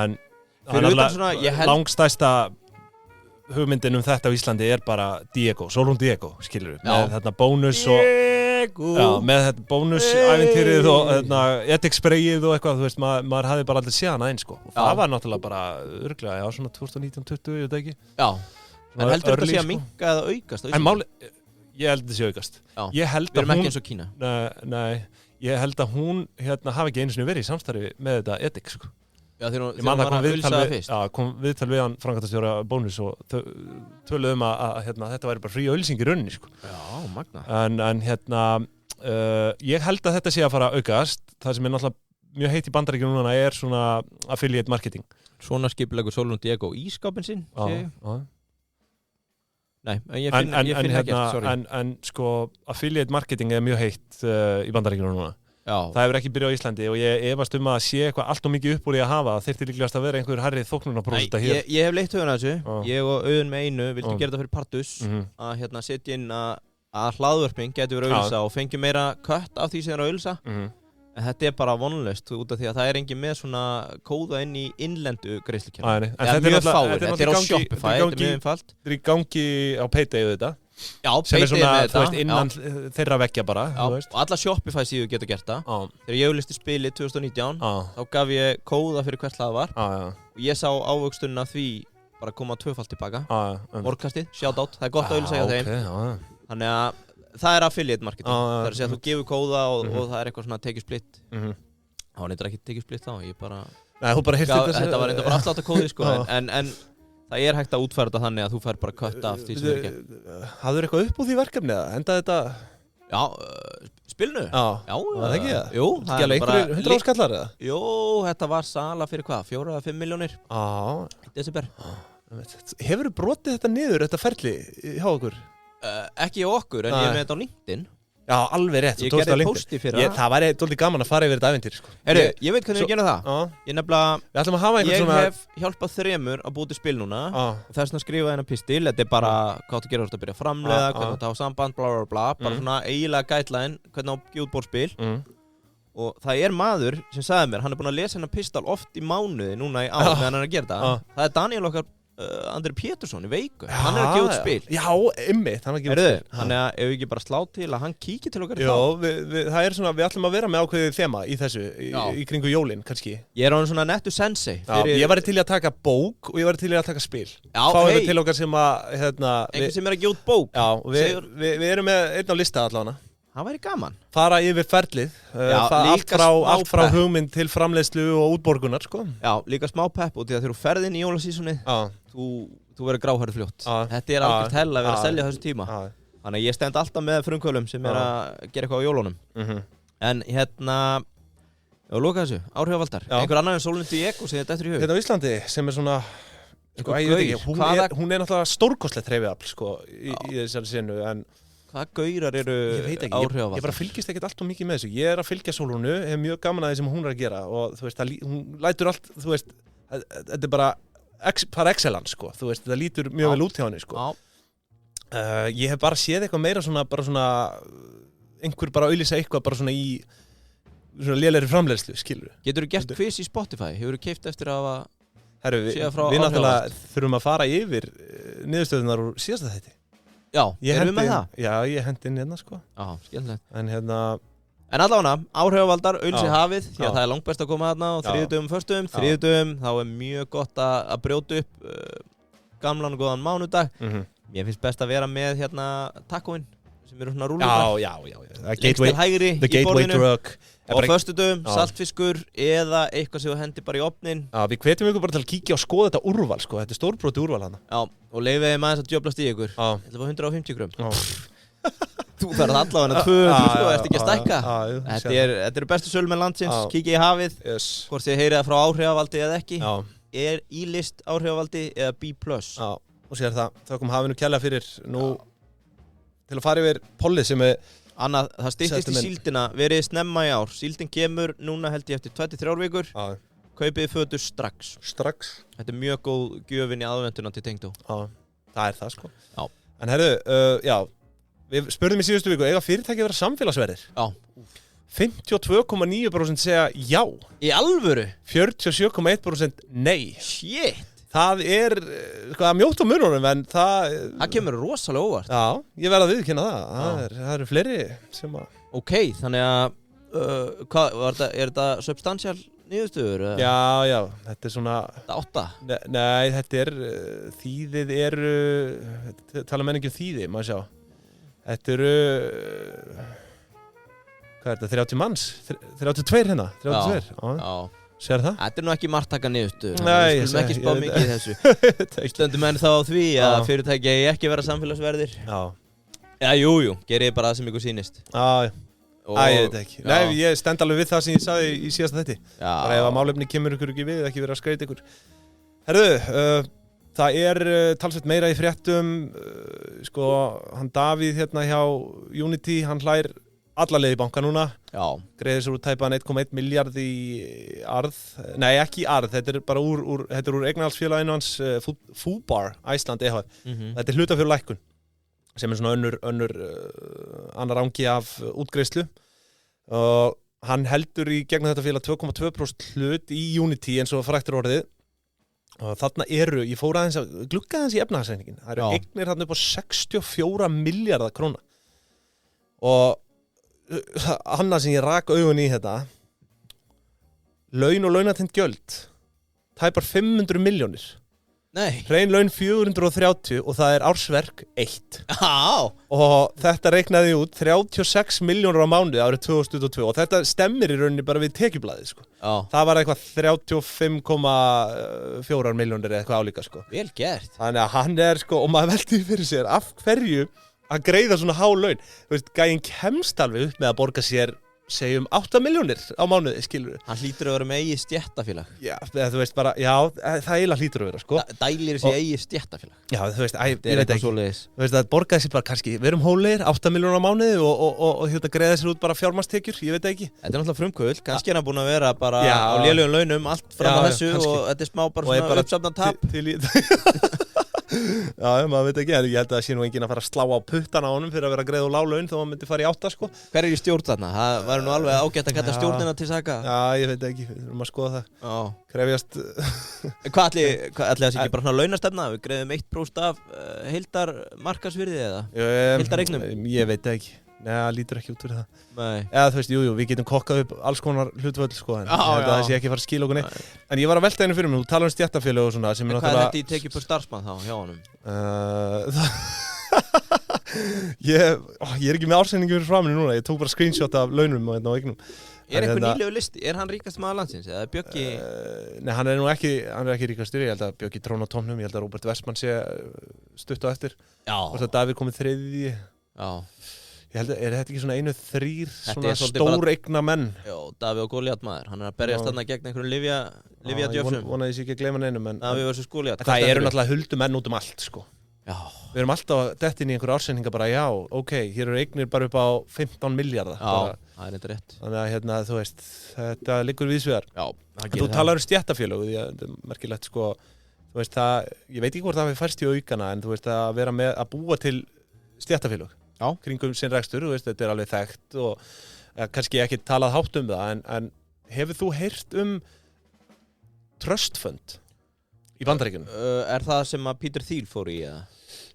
S1: En langstæsta hugmyndin þetta á Íslandi er bara Diego, Solon Diego, skilur við, með þetta bónus og með þetta bónusævintýrið og þetta etikkspreyið og eitthvað, þú veist, maður hafði bara aldrei séð hana einn, sko. Og það var náttúrulega bara örglega, svona 2019-20, ég veit ekki.
S2: Já, en heldur þetta sé að minnka eða aukast á Íslandi?
S1: En máli, ég held þetta sé aukast.
S2: Við erum ekki eins og Kína.
S1: Nei, ég held að hún hafi ekki einu sinni verið í samstarfi með þetta etikk, sko.
S2: Já, þegar hún var að ulsaða fyrst.
S1: Já, kom viðtal við hann framkvæmdastjóra Bónus og töluðum að þetta væri bara frí auglýsing í rauninni, sko.
S2: Já, magna.
S1: En ég held að þetta sé að fara að aukast. Það sem er náttúrulega mjög heitt í Bandaríkjunum núna er svona affiliate marketing.
S2: Svona skipulegur Solon Diego ískápinn sinn, sé ég. Nei, ég finn ekki eftir, sorry.
S1: En sko, affiliate marketing er mjög heitt í Bandaríkjunum núna.
S2: Já.
S1: Það hefur ekki byrjað á Íslandi og ég efast að sé eitthvað allt og mikið upp úr í að hafa. Það þyrfti líklegast að vera einhver hærri þóknunarprósenta hér.
S2: Ég hef leitt hugan að þessu. Ég og Auðun með einu vildu gera þetta fyrir Partus að setja inn að hlaðvörping getur verið að auglýsa og fengi meira kött af því sem er að auglýsa. En þetta er bara vonlaust út af því að það er engin með svona kóða inn í innlendu greiðslukerfi. Mjög fáir. Þetta er á Shopify, þetta er mjög einfalt.
S1: Þetta er í gangi á Payday þetta.
S2: Já,
S1: sem er svona,
S2: þú
S1: veist, innan þeirra veggja bara.
S2: Já, og alla Shopify síðu getur gert það. Þegar ég auglýsti spilið 2019, þá gaf ég kóða fyrir hvert hlað var. Og ég sá ávöxtunina því bara koma 2-falt tilbaka. Morgkastið, shoutout, það er gott að auglýsa hjá þeim. Þannig að það er affiliate marketing. Það er að segja að þú gefur kóða og það er eitthvað svona tekið splitt. Það var neitt ekki tekið splitt þá, ég bara...
S1: Nei, þú bara hirti
S2: þetta var eitthvað bara afsláttakóði, sko, en það er hægt að útfæra þetta þannig að þú fær bara kött af því sem þú ekki.
S1: Hafður eitthvað upp úr því verkefni eða? Endaði þetta...
S2: Já, spilnu?
S1: Já, var það ekki það?
S2: Jú,
S1: það er bara... 100 skallar eða?
S2: Jú, þetta var sala fyrir hvað? 4 eða 5 milljónir? Í desember.
S1: Hefurðu brotið þetta niður, þetta ferli hjá okkur?
S2: Ekki hjá okkur, en ég er með þetta á LinkedIn.
S1: Já, alveg rétt.
S2: Ég gerði posti fyrir það.
S1: Það væri dálítið gaman að fara yfir þetta ævintýri, sko.
S2: Herru, ég veit hvernig við gerum það. Ég nefnilega...
S1: Við ætlum að hafa einhvern svona...
S2: Ég hef hjálpað 3 að búa til spil núna. Og það er svona að skrifa þennan pistil. Þetta er bara hvað þú gerir að byrja að framleiða, hvernig þú hafa samband, bla bla bla. Bara svona eiginlega guideline, hvernig þú gefa út borðspil. Og það er maður sem sagði mér, hann er búinn að lesa hennar pistal oft í mánuði núna í ár meðan hann er að gera það. Það er Daniel okkar Andri Pétursson í Veiku, hann er að gefa út spil.
S1: Já, einmitt, hann er að gefa út spil.
S2: Þannig að ef við ekki bara slá til að hann kíkir til okkar í
S1: þá. Já, það er svona, við ætlum að vera með ákveðið þema í þessu, í kringu jólin kannski.
S2: Ég er á svona nettu sensei.
S1: Já, ég væri til í að taka bók og ég væri til í að taka spil.
S2: Já,
S1: fáum við til okkar sem að,
S2: einhver sem er að gefa út bók.
S1: Já, við erum með einn á lista allavega.
S2: Það væri gaman.
S1: Fara yfir ferlið, allt frá hugmynd til framleiðslu og útborgunar, sko.
S2: Já, líka smá pepp út í að þegar þú ferð inn í jólasísonið, þú verður gráhærður fljótt. Þetta er algjört hell að vera að selja þessu tíma. Þannig að ég stend alltaf með frumkvölum sem er að gera eitthvað á jólunum. En loka þessu, áhrifavaldar. Einhver annar en Solon Diego sem þetta eftir í hug.
S1: Hérna á Íslandi sem er svona Sko, ég veit ekki, hún náttúrulega stórkostlegt hreyfiafl, sko, í þessari sinu, en
S2: hvaða gaurar eru áhrifavaldar?
S1: Ég bara fylgist ekkert allt og mikið með þessu. Ég að fylgja Sólrúnu, hef mjög gaman að því sem hún að gera og þú veist, hún lætur allt, þú veist, þetta bara par excellence, sko, þú veist, það lítur mjög vel út hjá henni, sko. Ég hef bara séð eitthvað meira svona, einhver bara auðlýsa eitthvað bara svona í svona lélegri framleiðslu, skilur.
S2: Getur þú gert quiz í Spotify? Hefur þú keypt eftir að hafa
S1: við náttúrulega þurfum að fara yfir niðurstöðunar úr síðasta þætti.
S2: Já, erum við með það?
S1: Já, ég hendi inn hérna, sko.
S2: Já, skemmtilegt.
S1: En
S2: allavega, áhrifavaldar, auðlýsi hafið, því að það er langt best að koma þarna á þriðjudögum, þriðjudögum, þá er mjög gott að brjóta upp gamlan og góðan mánudag. Mér finnst best að vera með hérna tacóin, sem eru svona rúllubar. Já. Lengst til hægri í borðinu. Og á föstudögum, saltfiskur eða eitthvað sem þú hendir bara í ofnin.
S1: Já, við hvetjum ykkur bara til að kíkja og skoða þetta úrval, sko. Þetta er stórbróti úrval hana.
S2: Já, og leyfið þeim aðeins að djöflast í ykkur. Þetta var 150 grömm. Þú ferð allavega 200, sko, ert ekki að stækka. Þetta eru bestu sölmenn landsins, kíkja í hafið. Hvort þið heyrið það frá áhrifavaldi eða ekki. Er í-list áhrifavaldi eða B+.
S1: Já, og sér það. Þökkum hafinu kærlega fyrir nú til að fara yfir pollið sem er
S2: Anna, það styttist í síldina, verið snemma í ár. Síldin kemur núna held ég eftir 23 vikur. Kaupið fötur strax. Þetta er mjög góð gjöfin í aðventuna til Tengdó.
S1: Já, það er það, sko. Já. En herðu, við spurðum í síðustu viku, eiga fyrirtæki að vera samfélagsverðir? Já. 52,9% segja já.
S2: Í alvöru?
S1: 47,1% nei.
S2: Shit!
S1: Það er mjótt á mununum, en það
S2: kemur rosalega óvart.
S1: Já, ég verð að viðurkenna það. Það eru fleiri sem að...
S2: Ok, þannig að, er þetta substantial niðurstöður?
S1: Já, þetta er svona...
S2: Þetta 8?
S1: Nei, þetta er, þýðið eru, tala menn ekki þýði, maður sjá. Þetta eru, hvað er þetta, 30 manns? 32 hérna, 32, já. Sér það?
S2: Þetta er nú ekki margtaka niðurstöður.
S1: Nei,
S2: við skulum ekki spá mikið í þessu. Stöndum enn þá á því að fyrirtæki eigi ekki vera samfélagsverðir. Já, jú, gerið bara það sem ykkur sýnist.
S1: Ég veit ekki. Nei, ég stend alveg við það sem ég sagði í síðasta þætti. Bara ef að málefni kemur ykkur ekki við, ekki vera að skreita ykkur. Herðu, það er talsveit meira í fréttum. Sko, hann Davíð hérna hjá Unity, hann hlær alla leið í banka núna. Já. Greiðir sér úr tæpan 1,1 miljard í arð. Nei, ekki í arð, þetta er bara úr eignarhaldsfélaginu hans Fubar, Iceland EHF. Þetta er hlutafjárlækkun sem er svona annar angi af útgreiðslu. Og hann heldur í gegnum þetta félag 2,2% hlut í Unity eins og fræktur orðið. Og þarna ég fór aðeins að glugga aðeins í efnahagsreikningin. Það eru eignir þarna upp á 64 miljardar króna. Og annað sem ég rak augun í þetta, laun og launatengt gjöld, tæpar 500 milljónir.
S2: Nei.
S1: Hrein laun 430 og það er ársverk 1.
S2: Já.
S1: Og þetta reiknaði út 36 milljónir á mánuði árið 2022 og þetta stemmir í rauninni bara við tekjublaðið, sko. Já. Það var eitthvað 35,4 milljónir eða eitthvað álíka, sko.
S2: Vel gert.
S1: Þannig að hann sko, og maður veldi fyrir sér, af hverju að greiða svona há laun. Þú veist, gæinn kemst alveg upp með að borga sér, segjum 8 milljónir á mánuði, skilur við. Hann
S2: hlýtur að vera með eigið stéttafélag.
S1: Já, þú veist bara, já, það eiginlega hlýtur að vera, sko.
S2: Dælir þessi eigið stéttafélag.
S1: Já, þú veist, ég veit ekki. Þú veist, það borgaði sér bara kannski, við erum hólegir, 8 milljónir á mánuði og þetta greiða sér út bara fjármagnstekjur, ég veit ekki.
S2: Þetta er náttúrulega frumkvöld, kannski hann búin að vera bara á lélegum launum, allt fram að þessu og þetta er smá bara svona uppsafnað tap.
S1: Já, maður veit ekki, ég held að það sé nú enginn að fara að slá á puttana á honum fyrir að vera greið og lág laun þó að maður myndi fara í 8, sko.
S2: Hver er í stjórn þarna? Það væri nú alveg ágætt að kalla stjórnina til saka.
S1: Já, ég veit ekki, við þurfum að skoða það. Já. Krefjast...
S2: Hvað ætli það sé ekki bara svona launastefna? Við greiðum 1% af heildar markaðsvirði eða? Heildareignum?
S1: Ég veit ekki. Nei, það lítur ekki út fyrir það.
S2: Nei.
S1: Eða þú veist, jú, við getum kokkað upp alls konar hlutvöld, sko, en það sé ekki að fara að skila okkur neitt. En ég var að velta einu fyrir mig, þú talar stéttarfélög og svona sem er náttúrulega...
S2: Hvað er þetta í tekið per starfsmann þá, hjá honum?
S1: Ég er ekki með ársendingu fyrir framinni núna, ég tók bara screenshot af launum og eignum.
S2: Er einhver nýlegu listi? Er hann ríkast maður landsins? Eða Bjöggi...
S1: Nei, hann er ekki ríkastur, ég held að Bjöggi tróna á tónum, ég held að Róbert Westman sé stutt á eftir. Já. Og það Davíð komið 3. Já. Ég held að, þetta ekki svona 1-3 svona stóreigna menn?
S2: Já, Davíð og Góliat maður, hann er að berjast þarna gegn einhverjum Livia Djöfsum
S1: Vonaði ég ekki að gleyma neinum
S2: við verðum svo skúli
S1: það eru náttúrulega huldumenn út allt sko.
S2: Já.
S1: Við erum alltaf dettin í einhverju ársendinga bara já, ok, hér eru eignir bara upp á 15 milljarða
S2: Já, það er eitthvað rétt
S1: Þannig að þú veist, þetta liggur víðsvegar
S2: Já,
S1: þú talar stéttafélög því að þetta er merkilegt sko, þú veist það, ég veit ekki hvort það við færst í aukana en þú veist að vera með að búa til stéttafélög kringum sinn rekstur, þú veist, þetta er alveg þekkt og kannski ekki talað hátt það en hefur þú heyrt trust fund í Bandaríkjunum?
S2: Það sem að Peter Thiel fór í eða?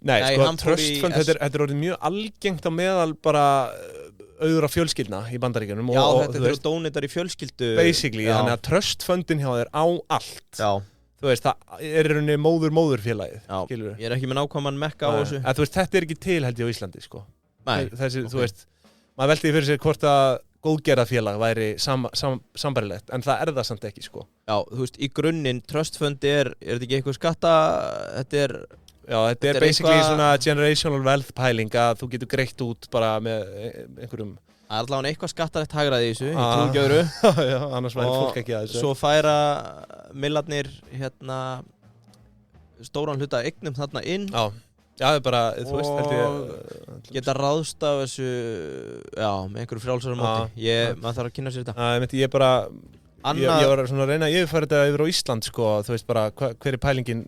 S1: Nei, sko, trust fund, þetta er orðið mjög algengt á meðal bara auðra fjölskyldna í Bandaríkjunum
S2: Já, þetta eru dónitar í fjölskyldu
S1: Basically, þannig að trust fundin hjá þér á allt
S2: Já
S1: Þú veist, það er rauninni móðurfélagið
S2: Ég er ekki með nákvæman mekka á þessu
S1: Þú veist, þetta er ekki til held ég á Íslandi sko.
S2: Þessi,
S1: þú veist, maður velti fyrir sér hvort að góðgerðafélag væri sambarilegt, en það er það samt ekki sko.
S2: Já, þú veist, í grunninn trust fund er þetta ekki eitthvað skatta þetta
S1: er basically svona generational wealth pæling að þú getur greitt út bara með einhverjum
S2: Það er allavega eitthvað skattarætt hagraði í þessu í trúgjöru
S1: Já, annars væri fólk ekki að þessu
S2: Svo færa millarnir stóran hluta eignum þarna inn
S1: Já, það er bara, þú veist, held ég
S2: geta ráðst af þessu með einhverju frjálsara móti maður þarf að kynna sér þetta
S1: Ég bara ég var svona að reyna að yfirfæra þetta yfir á Ísland sko, þú veist bara hver er pælingin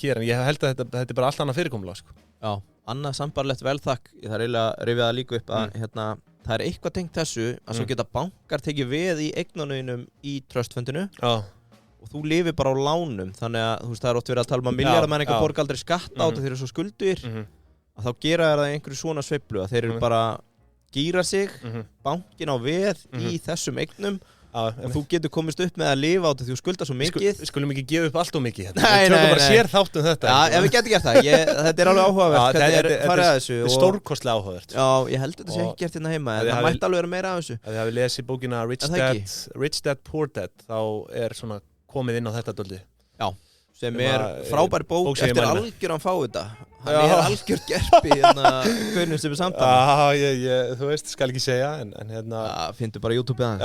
S1: hér en ég held að þetta er bara allt annað fyrirkomulag sko.
S2: Já, annað sambarlegt velþakk ég þarf eiginlega að rifja það líka upp að það er eitthvað tengt þessu að svo geta bankar tekið við í eignunum í trustfundinu og þú lifir bara á lánum þannig að þú veist það er oft verið að tala um að milljarðamenn eitthvað borga aldrei skatt á þetta þeir eru svo skuldur að þá gera það einhverju svona sveiflu að þeir eru bara gíra sig bankin á veð í þessum eignum og þú getur komist upp með að lifa á þetta því þú skuldar svo mikið
S1: Við skulum ekki gefa upp allt og mikið hérna. Við tökum bara sér þátt þetta
S2: Já, við getum gert það þetta er alveg áhugavert
S1: Þetta er stórkostlega áhugavert
S2: Já, ég held þetta sé ekki gert hérna heima en það mætti alveg vera meira af þessu
S1: Ef þið hafið lesið bókina Rich Dad Poor Dad þá er svona komið inn á þetta dóldi
S2: Já, sem er frábær bók eftir algjör að fá þetta Hann er algjör gerpi hvernig sem er samtala
S1: þú veist, skal ekki segja en hérna
S2: finnstu bara YouTube-ið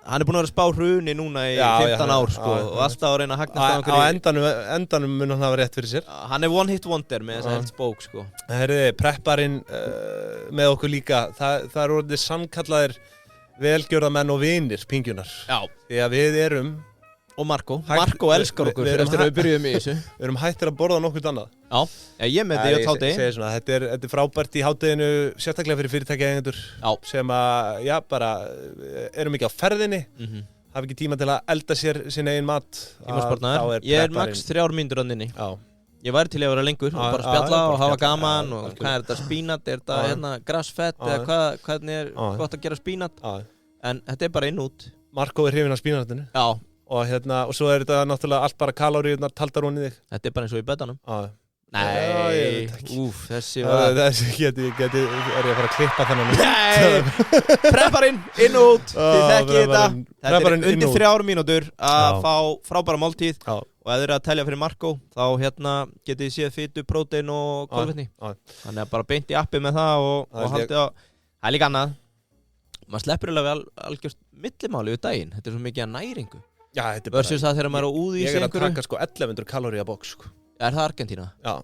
S2: hann er búin að vera að spá hruni núna í 15 ár sko, og alltaf að reyna að hagnast
S1: á endanum mun hann hafa rétt fyrir sér
S2: hann er one hit wonder með þessa helst bók sko.
S1: Herriði, prepparinn með okkur líka það er orðið samkallaðir velgjörðamenn og vinir pingjunar því að við erum
S2: og Marko elskar okkur fyrir eftir að við byrjuðum í þessu
S1: Við erum hættir að borða nokkurt annað
S2: Já, ég með því á hádegi
S1: Þetta er frábært í hádeginu sérstaklega fyrir fyrirtækjaeigendur sem að, bara erum ekki á ferðinni hafa ekki tíma til að elda sér sinn eigin mat
S2: Tímaspartnaður Ég er max 3 mínútur að nynni Ég væri til að vera lengur og bara spjalla og hafa gaman og hvað er þetta spínat, er þetta grassfett eða hvernig er gott að gera spínat en þetta er bara inn út
S1: Marko er hrifinn af spínatinu og svo er þetta náttúrulega allt bara kaloríurnar taldar hún í þig
S2: Þetta er bara eins og í betanum
S1: Nei,
S2: þessi var
S1: Þessi er ég að fara að klippa þennan
S2: Nei, prepparinn inn og út Þið þekkið þetta Þetta er undir 3 mínútur að fá frábæra máltíð og ef þið eru að telja fyrir Marko þá getið þið séð fitu, prótein og kolvetni Þannig að bara beint í appi með það og haldið á Það er líka annað Maður sleppur algjörst millimáli við daginn Þetta er svo mikið að næringu versus það þegar maður er á úði í sig
S1: Ég er að taka 1100 kalóri að box
S2: Er það Argentína?
S1: Já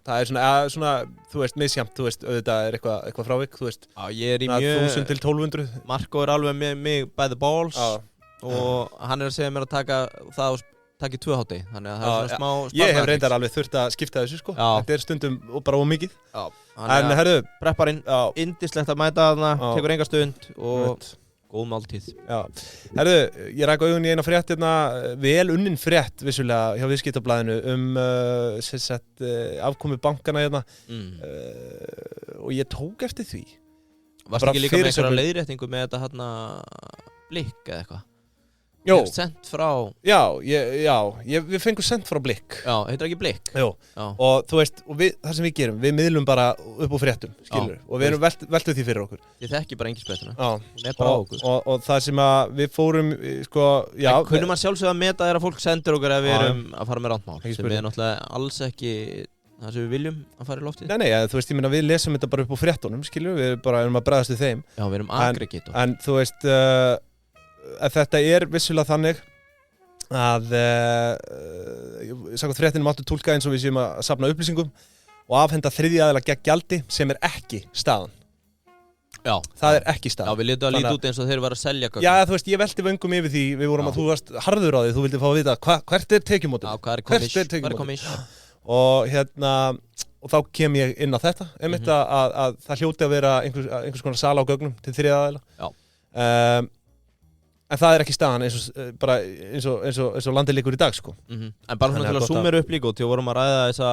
S1: Það er svona þú veist, misjæmt, þú veist, auðvitað er eitthvað frávik, þú veist
S2: ég er í mjög
S1: 1000 til 1200
S2: Marko er alveg með mig by the balls og hann er að segja mér að taka það og taka í 2 hádegi þannig að það er svona smá
S1: Ég hef reyndar alveg þurft að skipta þessu sko Þetta er stundum bara ómikið En herru,
S2: prepparinn, indislegt að mæta þarna tekur enga stund og góð máltíð
S1: Herru, ég ræk augun í eina frétt vel unnin frétt vissulega hjá Viðskiptablaðinu afkomu bankana og ég tók eftir því
S2: Varstu ekki líka með einhverja leiðréttingu með þetta Blikk eða eitthvað?
S1: Jó
S2: Sent frá
S1: við fengum sent frá Blikk
S2: heitir ekki Blikk?
S1: Jó, og þú veist, það sem við gerum við miðlum bara upp á fréttum skilur, og við erum veltuð því fyrir okkur
S2: Ég þekki bara engisbrettuna
S1: Hún er bara á okkur og það sem að við fórum
S2: Kunnum maður sjálfsögðu að meta þegar fólk sendir okkur ef við erum að fara með randmál sem við náttúrulega alls ekki það sem við viljum að fara í loftið
S1: Nei, þú veist, ég meina við lesum þetta bara upp á fréttunum skilur, við bara erum að bregðast við þeim
S2: Já, við erum aggregator
S1: En þú veist að þetta er vissulega þannig að samkvæmt fréttinum áttu túlka eins og við séum að safna upplýsingum og afhenda þriðja aðila gegn gjaldi sem ekki staðan.
S2: Já.
S1: Það ekki staðan.
S2: Já, við litum að líta út eins og þeir var að selja gögn.
S1: Já, þú veist, ég velti vöngum yfir því, við vorum að þú varst harður á því, þú vildi fá að vita hvert tekjumótið.
S2: Já, hvað er komís?
S1: Og og þá kem ég inn á þetta, einmitt að það hljóti að vera einhvers konar sala á gögnum til þriðja aðila. Já. En það ekki staðan eins og landið liggur í dag, sko.
S2: En bara svona til að súmera upp líka og til að vorum að ræða þessa,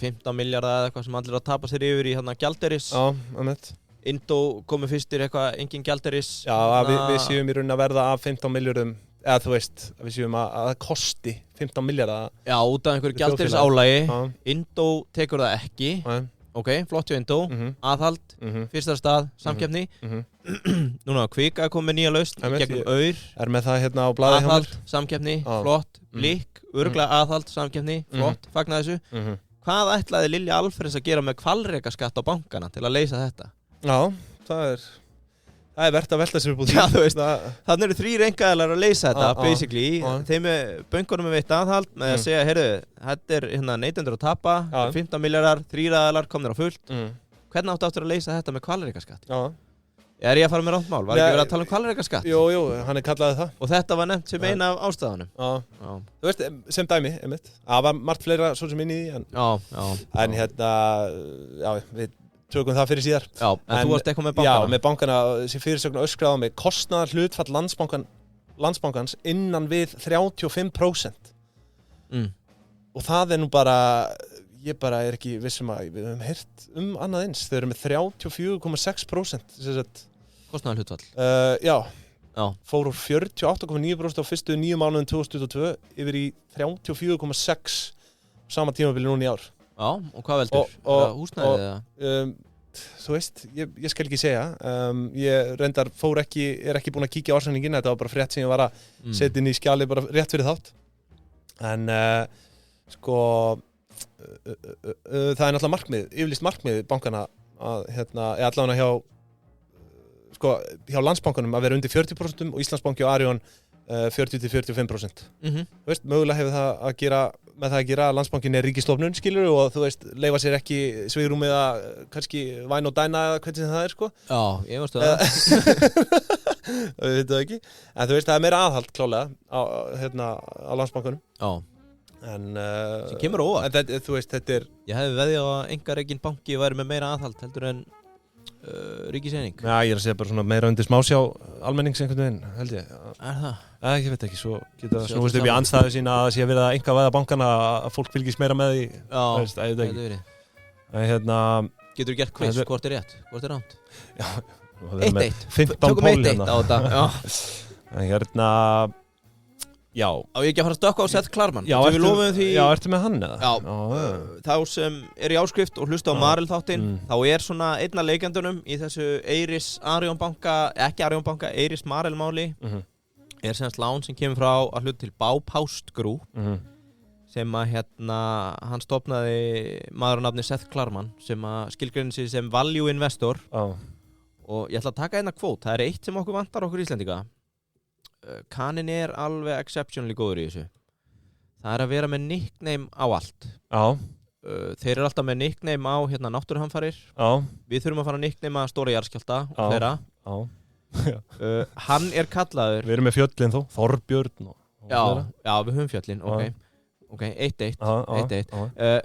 S2: 15 milljarða eða eitthvað sem allir að tapa sér yfir í gjaldeyris.
S1: Já, einmitt.
S2: Indó komið fyrstir eitthvað, engin gjaldeyris.
S1: Já, við séum í rauninni að verða af 15 milljörðum, eða þú veist, við séum að það kosti 15 milljarða.
S2: Já, út af einhverju gjaldeyris álagi. Indó tekur það ekki. Ok, flott hjá Indó, aðhald, fyrsta stað, samkeppni. Núna Kvika kom með nýja lausn, gegnum Aur.
S1: Með það á blaði hjá mér.
S2: Aðhald, samkeppni, flott, Blikk, örugglega aðhald, samkeppni, flott, fagna þessu. Hvað ætlaði Lilja Alfreðs að gera með hvalrekaskatt á bankana til að leysa þetta?
S1: Já, það er verðt að velta sér upp úr því.
S2: Já, þú veist, þannig eru 3 einkaaðilar að leysa þetta, basically. Þeim bönkunum veitt aðhald með að segja, heyrðu, þetta er neytendur að tapa, 15 milljarðar, 3 aðilar komnir á fullt. Hvernig áttu aftur að leysa þetta með hvalrekaskatt? Já. Er ég að fara með rátt mál? Var ekki verið að tala um hvalrekaskatt?
S1: Jú, hann kallaði það.
S2: Og þetta var nefnt sem eina af ástæðunum? Já.
S1: Þú veist, sem dæmi, einmitt. Það var margt fleira svo sem inn í því. En við tökum það fyrir síðar.
S2: Já, en þú varst eitthvað með bankana?
S1: Já, með bankana sem fyrirsögn uppskráða með kostnaðar hlutfall Landsbankans innan við 35%. Og það nú bara, ég bara ekki vissum að við höfum heyrt annað eins. Þau eru með 34,6%.
S2: Kostnaðar hlutfall?
S1: Já. Fór úr 48,9% á fyrstu 9 mánuðum 2022 yfir í 34,6% sama tímabili núna í ár.
S2: Já, og hvað veldur? Húsnæðið eða?
S1: Þú veist, ég skal ekki segja. Ég reyndar er ekki búinn að kíkja á ársreikninginn, þetta var bara frétt sem ég var að setja inn í skjalið bara rétt fyrir þátt. En það náttúrulega markmið, yfirlýst markmið bankana að allavega hjá Landsbankanum að vera undir 40% og Íslandsbanki og Arion 40-45%. Þú veist, mögulega hefur það að gera að Landsbankin ríkisstofnun, skilur, og þú veist, leyfa sér ekki svigrúm eða kannski væn og dæna eða hvernig sem það sko.
S2: Já, ég veist það.
S1: Við veitum það ekki. En þú veist, það er meira aðhald klálega á Landsbankunum. Já. En
S2: sem kemur óvart.
S1: En þú veist, þetta er...
S2: Ég hefði veðjað að einkarekinn banki væri með meira aðhald heldur en ríkiseining.
S1: Já, ég að segja bara svona meira undir smásjá almennings einhvern veginn, held ég.
S2: Er það?
S1: Ég veit ekki, svo geta snúist upp í andstæðu sína að sé að verið að einkavæða bankana að fólk fylgist meira með því. Já, það veit ekki.
S2: Getur þú gert quiz, hvort er rétt, hvort er rámt?
S1: Já,
S2: 1-1.
S1: 15 pól
S2: hérna. Tökum 1-1 á þetta. Já. Á ég ekki að fara að stökka á Seth Klarman?
S1: Já, ertu með hann eða?
S2: Já, þá sem er í áskrift og hlusta á Marel þáttinn, þá er svona einn af leikendunum í þessu Eiris Arion banka, ekki Arion banka, Eiris Marel máli, er semst lán sem kemur frá að hluta til Bauhaust Group, sem að hann stofnaði maðurnafni Seth Klarman, sem að skilgreinir sig sem value investor, og ég ætla að taka kvót, það er eitt sem okkur vantar okkur Íslendinga. Kanin er alveg exceptionally góður í þessu. Það er að vera með nickname á allt. Já. Þeir eru alltaf með nickname á náttúruhamfarir. Já. Við þurfum að fara að nickname að stóra jarðskjálfta og þeirra. Já. Hann er kallaður.
S1: Við erum með fjöllin þó, Þorbjörn og
S2: Já, við höfum fjöllin, ok, 1-1.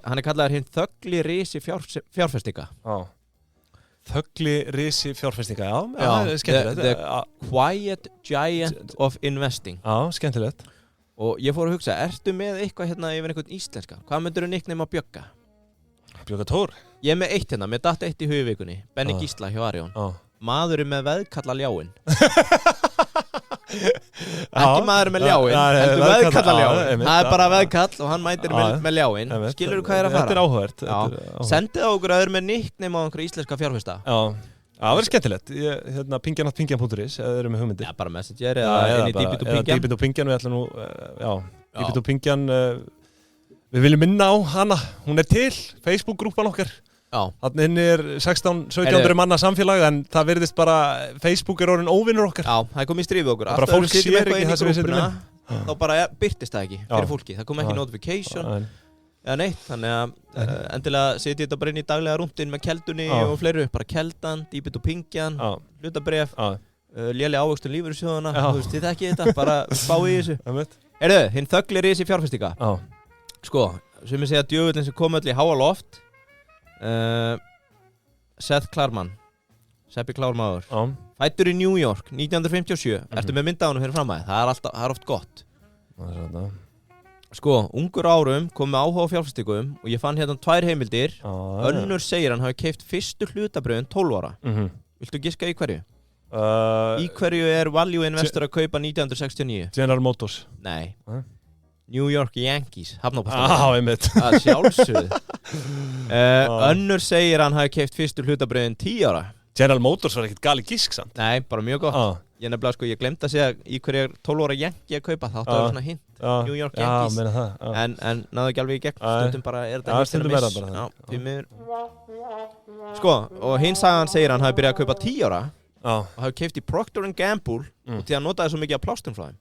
S2: Hann er kallaður hinn þöggli risi fjárfestinga. Já.
S1: Þöggli risi fjárfestinga, já, það er skemmtilegt.
S2: The quiet giant of investing.
S1: Já, skemmtilegt.
S2: Og ég fór að hugsa, ertu með eitthvað yfir einhvern íslenska? Hvað myndirðu nickname á Bjögga?
S1: Bjögga Tór?
S2: Ég er með eitt mér datt eitt í hugvikunni, Benni Gísla hjá Arion. Maðurinn með veðkalla ljáinn. Ekki maður með ljáinn, heldur veðkalla ljáinn. Það er bara veðkall og hann mætir með ljáinn. Skilurðu hvað er að fara?
S1: Þetta er áhugavert.
S2: Sendið á okkur að vera með nickname á einhverju íslenska fjárfesta.
S1: Já, það verður skemmtilegt. Pingjan.pingjan.is eða eru með hugmyndir.
S2: Já, bara Messenger eða inn í Dýbit
S1: og Pingjan. Við ætlum nú, Dýbit og Pingjan, við viljum minna á hana. Hún er til, Facebook-grúpan okkar. Þannig henni er 16-1700 manna samfélag en það virðist bara Facebook er orðin óvinnur okkar.
S2: Já, það er komið í strífið okkur.
S1: Bara fólk sér ekki það sem við setjum inn.
S2: þá bara byrtist það ekki fyrir fólki, það kom ekki notification eða neitt, þannig að endilega setja þetta bara inn í daglega rúndin með keldunni og fleiru, bara keldan, dýbit og pingjan, hlutabréf, léli ávöxtun lífeyrissjóðanna, þú veist, þið ekki þetta, bara spá í þessu. Heyrðu, hinn þöglir í þessi fjárfestinga. Sko, sem ég segja djöfullin sem kom öll í háa loft, Seth Klarman, Seppi Klármaður, fæddur í New York 1957, ertu með mynda á honum fyrir framæði, það er oft gott.
S1: Það er svona.
S2: Sko, ungur árum kom með áhuga á fjárfestingum og ég fann hérna 2 heimildir. Önnur segir hann hafi keypt fyrstu hlutabröðin 12 ára. Viltu giska í hverju? Í hverju er value investor að kaupa 1969?
S1: General Motors.
S2: Nei. New York Yankees,
S1: hafnabastarnir. Einmitt.
S2: Það sjálfsögðu. Önnur segir hann hafi keypt fyrstu hlutabröðin 10 ára.
S1: General Motors var ekkert gali gisk samt.
S2: Nei, bara mjög gott. Ég nefnilega sko, ég glemd að segja í hverju er 12 ára Yankee að kaupa, þá það svona hint. New York Yankees.
S1: Meina það.
S2: En náðu ekki alveg í gegn, stundum bara er þetta
S1: stundum er það bara.
S2: Sko, og hinn sagan segir hann hafi byrjað að kaupa 10 ára og hafi keypt í Procter & Gamble og því að notaði svo mikið af plástum frá þeim.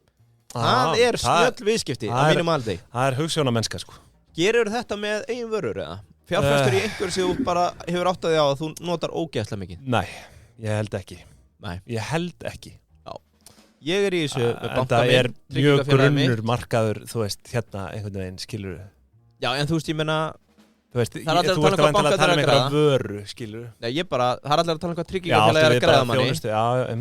S2: Það er snjöll viðskipti á mínum aldi.
S1: Það er hugsjónamennska sko.
S2: Gerir þetta með eigin vörur eða? Fjárfestur í einhverju sem þú bara hefur áttaði á að þú notar ógeðslega mikið?
S1: Nei, ég held ekki.
S2: Nei.
S1: Ég held ekki.
S2: Ég er í þessu
S1: banka minn, það er mjög grunnur markaður, þú veist, hérna einhvern veginn, skilur þú?
S2: Já, en þú veist, ég meina,
S1: þú veist, þú ert að tala um einhverja vöru, skilur þú?
S2: Nei, það er allir að tala um hvað tryggingafélagi er að græða manni.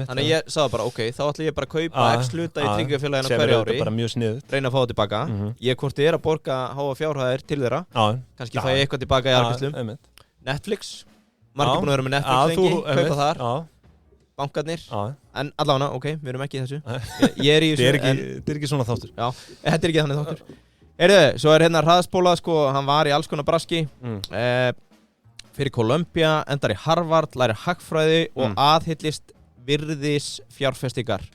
S1: Þannig
S2: að ég sagði bara, ok, þá ætla ég bara að kaupa x hluta í tryggingafélaginu hverju ári,
S1: bara mjög sniðugt,
S2: reyna að fá það tilbaka. Ég hvort ég er að borga háa fjárhæðir til þeirra, kannski fæ ég eitthvað tilbaka í arðgreiðslum. Netflix, margir búin að vera með Netflix lengi, kaupa þar. Bankarnir, en allavega, ok, við erum ekki í þessu. Ég er í þessu.
S1: Þetta er ekki svona þáttur.
S2: Já, þetta er ekki þannig þáttur. Svo er hérna hraðspóla, sko, hann var í alls konar braski. Fyrir Columbia, endar í Harvard, lærir hagfræði og aðhyllist virðisfjárfestingar.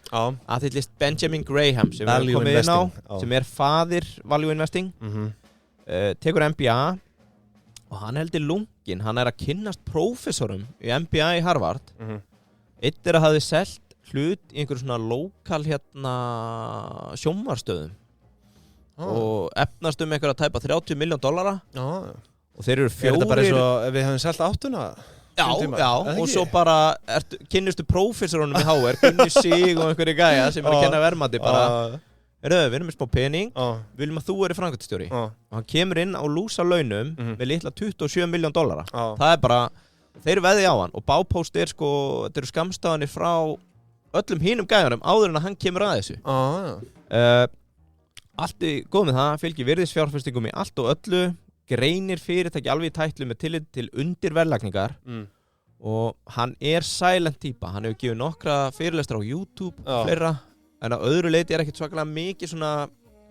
S2: Aðhyllist Benjamin Graham, sem við erum komið inn á, sem er faðir value investing. Tekur MBA og hann heldur lungin. Hann er að kynnast prófessorum í MBA í Harvard. Eitt er að hafi selt hlut í einhverjum svona lokal hérna sjónvarsstöðum og efnast einhverja tæpa $30 million og þeir eru 4.
S1: Er þetta bara eins og við höfum selt áttuna?
S2: Já, og svo bara kynnistu prófessorunum í HR, Gunni Sig og einhverju gæja sem er að kenna verðmati bara við erum með smá pening, við viljum að þú eri framkvæmdastjóri og hann kemur inn á lúsa launum með litla $27 million. Það er bara þeir veði á hann og Bápost er sko, þetta eru skammstafanir frá öllum hinum gæjanum áður en að hann kemur að þessu. Allt í góð með það, fylgir virðisfjárfestingum í allt og öllu, greinir fyrirtæki alveg í tætlu með tillit til undirverðlagningar og hann er silent típa, hann hefur gefið nokkra fyrirlestra á YouTube og fleira, en á öðru leiti er ekkert svakalega mikið svona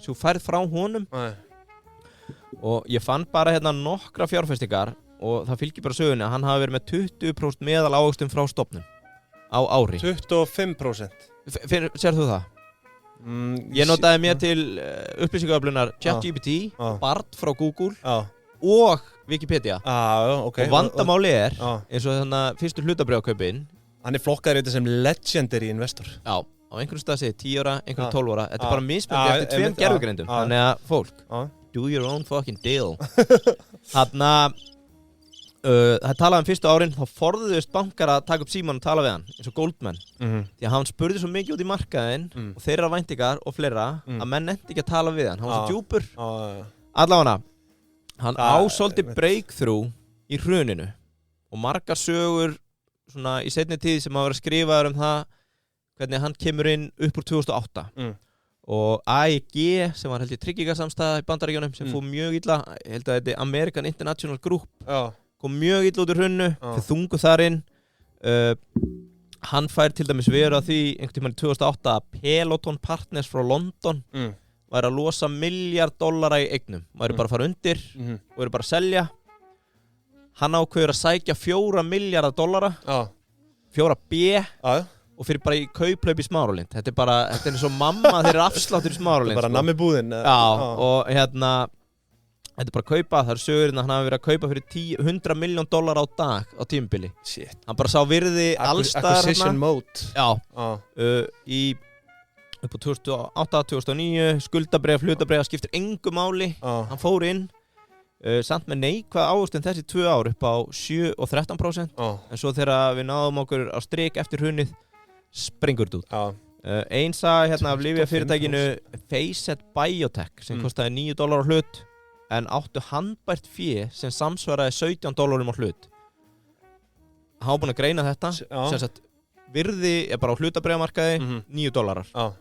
S2: sem færð frá honum og ég fann bara hérna nokkra fjárfestingar og það fylgir bara sögunni að hann hafi verið með 20% meðal ávöxtum frá stofnun á ári.
S1: 25%?
S2: Sér þú það? Ég notaði mér til upplýsingaöflunar ChatGPT, Bard frá Google og Wikipedia.
S1: Okay.
S2: Og vandamáli er, eins og þannig að fyrstu hlutabréfakaupin.
S1: Hann er flokkaður í þetta sem legendary investor. Já,
S2: á einhverjum stað segir 10 ára, einhverjum 12 ára. Þetta er bara mismunandi eftir 2 gervigreindum. Þannig að fólk, do your own fucking deal. Þannig að það talaði fyrstu árin, þá forðuðust bankar að taka upp síman og tala við hann, eins og Goldman. Því að hann spurði svo mikið út í markaðinn og þeirra væntingar og fleira að menn nefndi ekki að tala við hann. Hann var svo djúpur. Allavega, hann ásóldi breakthrough í hruninu og margar sögur svona í seinni tíð sem hafa verið skrifaður það hvernig hann kemur inn upp úr 2008. Og AEG, sem var held ég tryggingasamstæða í Bandaríkjunum, sem fór mjög illa, ég held að þetta er American International Group. Kom mjög illa út úr hrunnu, fyrir þungu þar inn. Hann fær til dæmis veru að því einhvern tímann í 2008 að Peloton Partners frá London væri að losa $1 milliard í eignum. Væri bara að fara undir og væri bara að selja. Hann ákveður að sækja $4 milliard, 4 B og fyrir bara í kauplaup í Smáralind. Þetta er bara, þetta er eins og mamma þeir eru afsláttur í Smáralind.
S1: Þetta er bara nammi búðin.
S2: Já, og hérna þetta er bara að kaupa, það er sögurinn að hann hafi verið að kaupa fyrir $100 million á dag á tímabili. Shit. Hann bara sá virði allstaðar
S1: acquisition mode.
S2: Já. upp á 2008, 2009 skuldabréf, hlutabréf skiptir engu máli hann fór inn samt með neikvæð ávöxtun þessi 2 ár upp á 7 og 13% en svo þegar við náðum okkur á strik eftir hrunið springur þetta út Einn saga hérna af lyfjafyrirtækinu Facet Biotech sem kostaði $9 á hlut en áttu handbært fé sem samsvaraði $17 á hlut. Hann var búinn að greina þetta sem sagt virði er bara á hlutabréfamarkaði $9.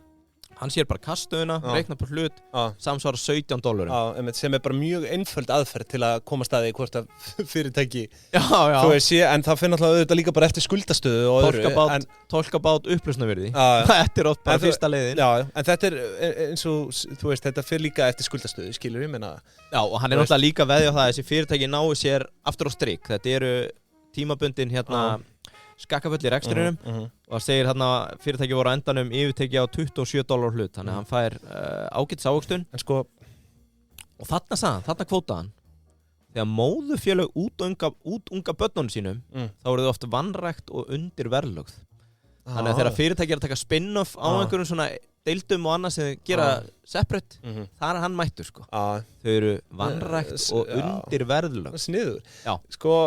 S2: Hann sér bara kastöðuna, reiknar bara hlut, samsvarar $17.
S1: Sem er bara mjög einföld aðferð til að komast að því hvort að fyrirtæki þú veist en það finnir alltaf auðvitað líka bara eftir skuldastöðu og öðru.
S2: Tólkabát upplausnarvirði. Þetta er oft bara fyrsta leiðin.
S1: Já, en þetta er eins og, þú veist, þetta fyrir líka eftir skuldastöðu, skilur ég meina.
S2: Já, og hann er náttúrulega líka veðja á það að þessi fyrirtæki nái sér aftur á strik. Þetta eru tímabundin hérna skakkafull í rekstrinum og það segir hérna fyrirtæki voru á endanum yfirtekið á $27 hlut þannig að hann fær ágætis ávöxtun
S1: en sko
S2: og þarna kvótaði hann þegar móðurfélög út unga börnunum sínum þá voru þau oft vanrækt og undir verðlögð þannig að þegar fyrirtæki er að taka spin-off á einhverjum svona deildum og annað sem gera separate þar er hann mættur sko þau eru vanrækt og undir verðlögð
S1: sniður sko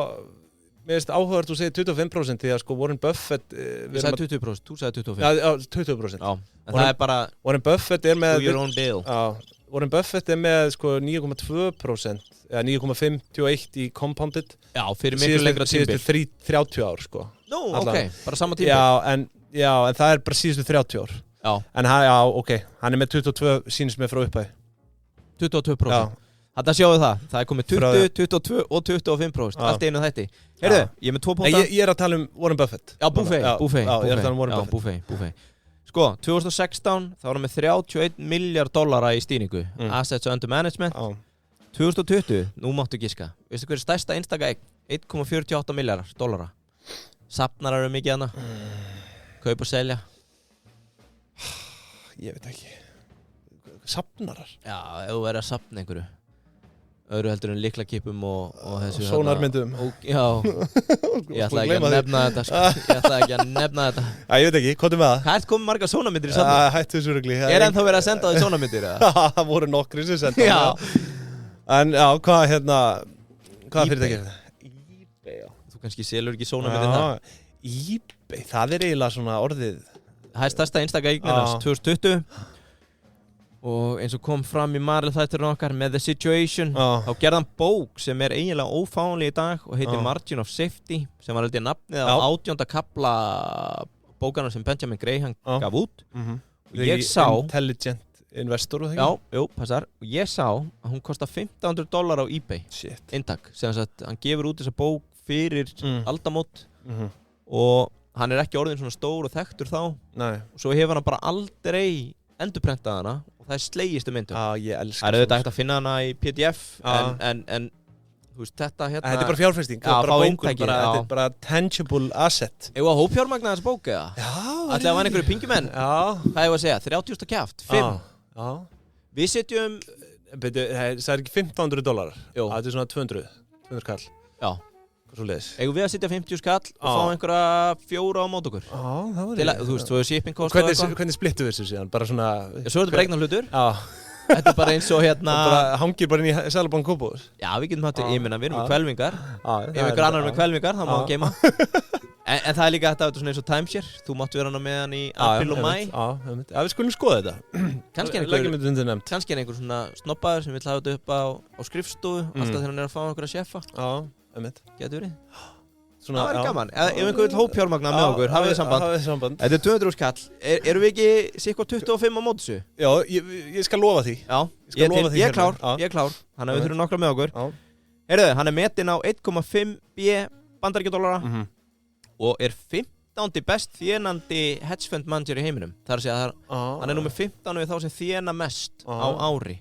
S1: Mér finnst áhugavert þú segir 25% því að sko Warren Buffett
S2: Ég sagði 20%, þú sagði 25%.
S1: Já, 20%.
S2: Já, en það er bara
S1: Warren Buffett er með
S2: do your own deal.
S1: Já, Warren Buffett er með sko 9,2% eða 9,51 í compounded.
S2: Já, fyrir miklu lengra tímabil.
S1: Síðustu 30 ár sko.
S2: Nú, okay, bara sama tímabil.
S1: Já, en það er bara síðustu 30 ár.
S2: Já.
S1: En hann er með 22 sýnist með frá upphæði.
S2: 22%. Já. Þetta sjáum það er komið 20, 22 og 25%, allt einu þætti. Heyrðu, ég er með 2 punkta.
S1: Ég er að tala um Warren Buffett.
S2: Já, Buffett.
S1: Ég er að tala um Warren
S2: Buffett. Sko, 2016 þá var hann með $31 miljard í stýringu, assets under management. 2020, nú máttu giska. Veistu hver er stærsta einstaka eign? $1,48 miljardar. Safnarar eru mikið hana. Kaup og selja.
S1: Ég veit ekki. Safnarar?
S2: Já, ef þú verður að safna einhverju. Öðru heldur en lyklakipum og þessu
S1: Sónarmyndum
S2: Já, ég ætla ekki að nefna þetta sko. Ég ætla ekki að nefna þetta
S1: ég veit ekki, hvað er með það?
S2: Hvað ert komið margar sónarmyndir í safni?
S1: Hættu þessu rugli
S2: ennþá verið að senda á því sónarmyndir?
S1: Það voru nokkri sem senda á En hvað hvaða fyrirtæki er þetta? eBay
S2: Þú kannski selur ekki sónarmyndir það?
S1: eBay, það er eiginlega svona orðið
S2: Það er stærsta einstaka eignirnas 2020 og eins og kom fram í Marel þætturinn okkar með The Situation þá gerði hann bók sem er eiginlega ófáanleg í dag og heitir Margin of Safety sem var held ég nafnið á 18. kafla bókarinnar sem Benjamin Graham gaf út og ég sá
S1: Intelligent Investor
S2: passar og ég sá að hún kostar $1,500 á eBay inntak sem sagt hann gefur út þessa bók fyrir aldamót og hann er ekki orðinn svona stór og þekktur þá og svo hefur hann bara aldrei endurprentað hana og það er slegist myndum.
S1: Ég elska
S2: það er auðvitað hægt að finna hana í PDF en þú veist þetta hérna
S1: þetta er bara fjárfesting
S2: bara bókun,
S1: þetta er bara tangible asset
S2: Ég var hópfjármagna þessa bók eða? Ætlaði að væna einhverju pingjumenn hvað ég var að segja, 30.000 kjaft, 5 Við setjum
S1: það er ekki $1,500 það er svona 200 kall
S2: Já
S1: Eigum
S2: við að setja 50 skall og fá einhverja 4 á mót okkur þú veist, svo er shipping cost
S1: Hvernig splittu við þessu síðan? Bara svona
S2: Svo er þetta bara eignar hlutur Þetta er bara eins og hérna
S1: bara hangir bara inn í Seðlabanka Kópavogs
S2: Já, við getum hægt ég meina, við erum með hvelfingar ef einhver annar með hvelfingar, það má hann geima en það er líka þetta svona eins og timeshare þú máttu vera hana með hann í apríl og mæ
S1: við skulum skoða þetta
S2: kannski er einhver svona snobbaður sem vill hafa þetta upp á skrifstofu alltaf þegar hann er að fá einhverja sjefa Getur verið Það væri gaman, ef einhver vil hópfjármagna með okkur hafið þið samband Þetta er 200 skall, eru við ekki sikkur 25 á mót þessu?
S1: Já, ég skal lofa því
S2: Já, ég er klár Þannig að við þurfum nokkra með okkur Heyrðu, hann er metinn á 1,5 bandaríkjadollara og er 15. best þénandi hedge fund manager í heiminum Það er að segja að hann er númer 15 við þá sem þéna mest á ári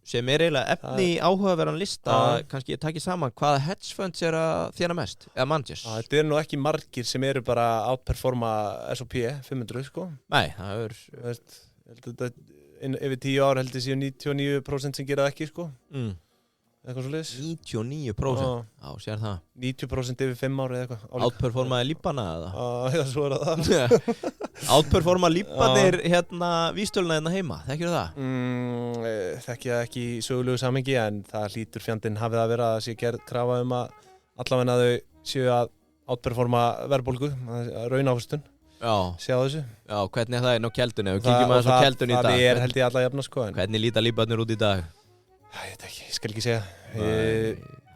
S2: sem er eiginlega efni í áhugaverðan lista kannski ég taki saman hvaða hedge funds er að þéna mest eða managers
S1: Þetta er nú ekki margir sem eru bara að outperforma S&P 500 sko
S2: Nei, það er
S1: yfir 10 ár heldur séu 99% sem gera það ekki sko eitthvað svoleiðis
S2: 99%, já, sér það
S1: 90% yfir 5 ári eða eitthvað
S2: Outperformaði líbana eða?
S1: Já, svo það
S2: Outperforma líbanir hérna vístöluna hérna heima, þekkir það?
S1: Þekki það ekki í sögulegu samhengi en það hlýtur fjandinn hafið að vera að sé gerð krafa að allavega þau séu að outperforma verðbólgu, raunávöxtun sjá þessu
S2: Já, hvernig það inn á keldunni, við kíkjum aðeins á keldunni í dag
S1: Það held ég alla jafna sko
S2: Hvernig líta líbanir út í dag?
S1: Ég veit ekki, ég skal ekki segja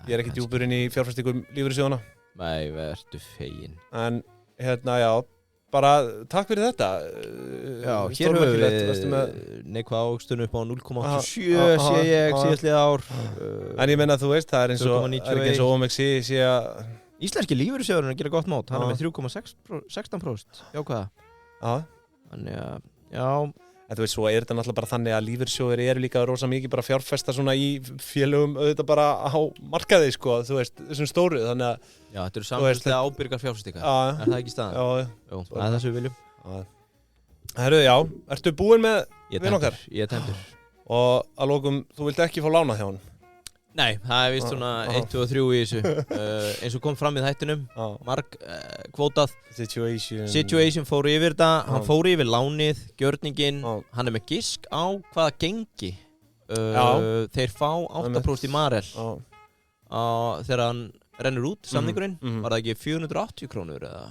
S1: Ég ekki djúpur inn í fjárfestingum lífeyrissjóðanna
S2: Nei, vertu fegin
S1: En hérna, já, bara takk fyrir þetta
S2: Já, hér höfum við neikvæða ávöxtun upp á 0,87 sé ég síðastliða ár
S1: En ég menna þú veist, það er eins og OMXI sé að
S2: Íslenski lífeyrissjóðurinn gera gott mót, hann er með 3,16% jákvæða Þannig að, já
S1: En þú veist, svo þetta náttúrulega bara þannig að lífeyrissjóðir eru líka rosa mikið bara fjárfesta svona í félögum auðvitað bara á markaði, sko, þú veist, þessum stóru, þannig að
S2: Já, þetta eru samfélagslega ábyrgar fjárfestingar, er það ekki staðan? Jú, það er það sem við viljum
S1: Herru, já, ertu búinn með vinn okkar?
S2: Ég er tæmdur
S1: Og að lokum, þú vilt ekki fá lánað hjá hann?
S2: Nei, það er vist svona 1, 2 og 3 í þessu eins og kom fram í þættinum Mark kvótað Situation fór yfir þetta hann fór yfir lánið, gjörningin hann er með gisk á hvaða gengi þeir fá 8% í Marel þegar hann rennur út samningurinn, var það ekki 480 krónur eða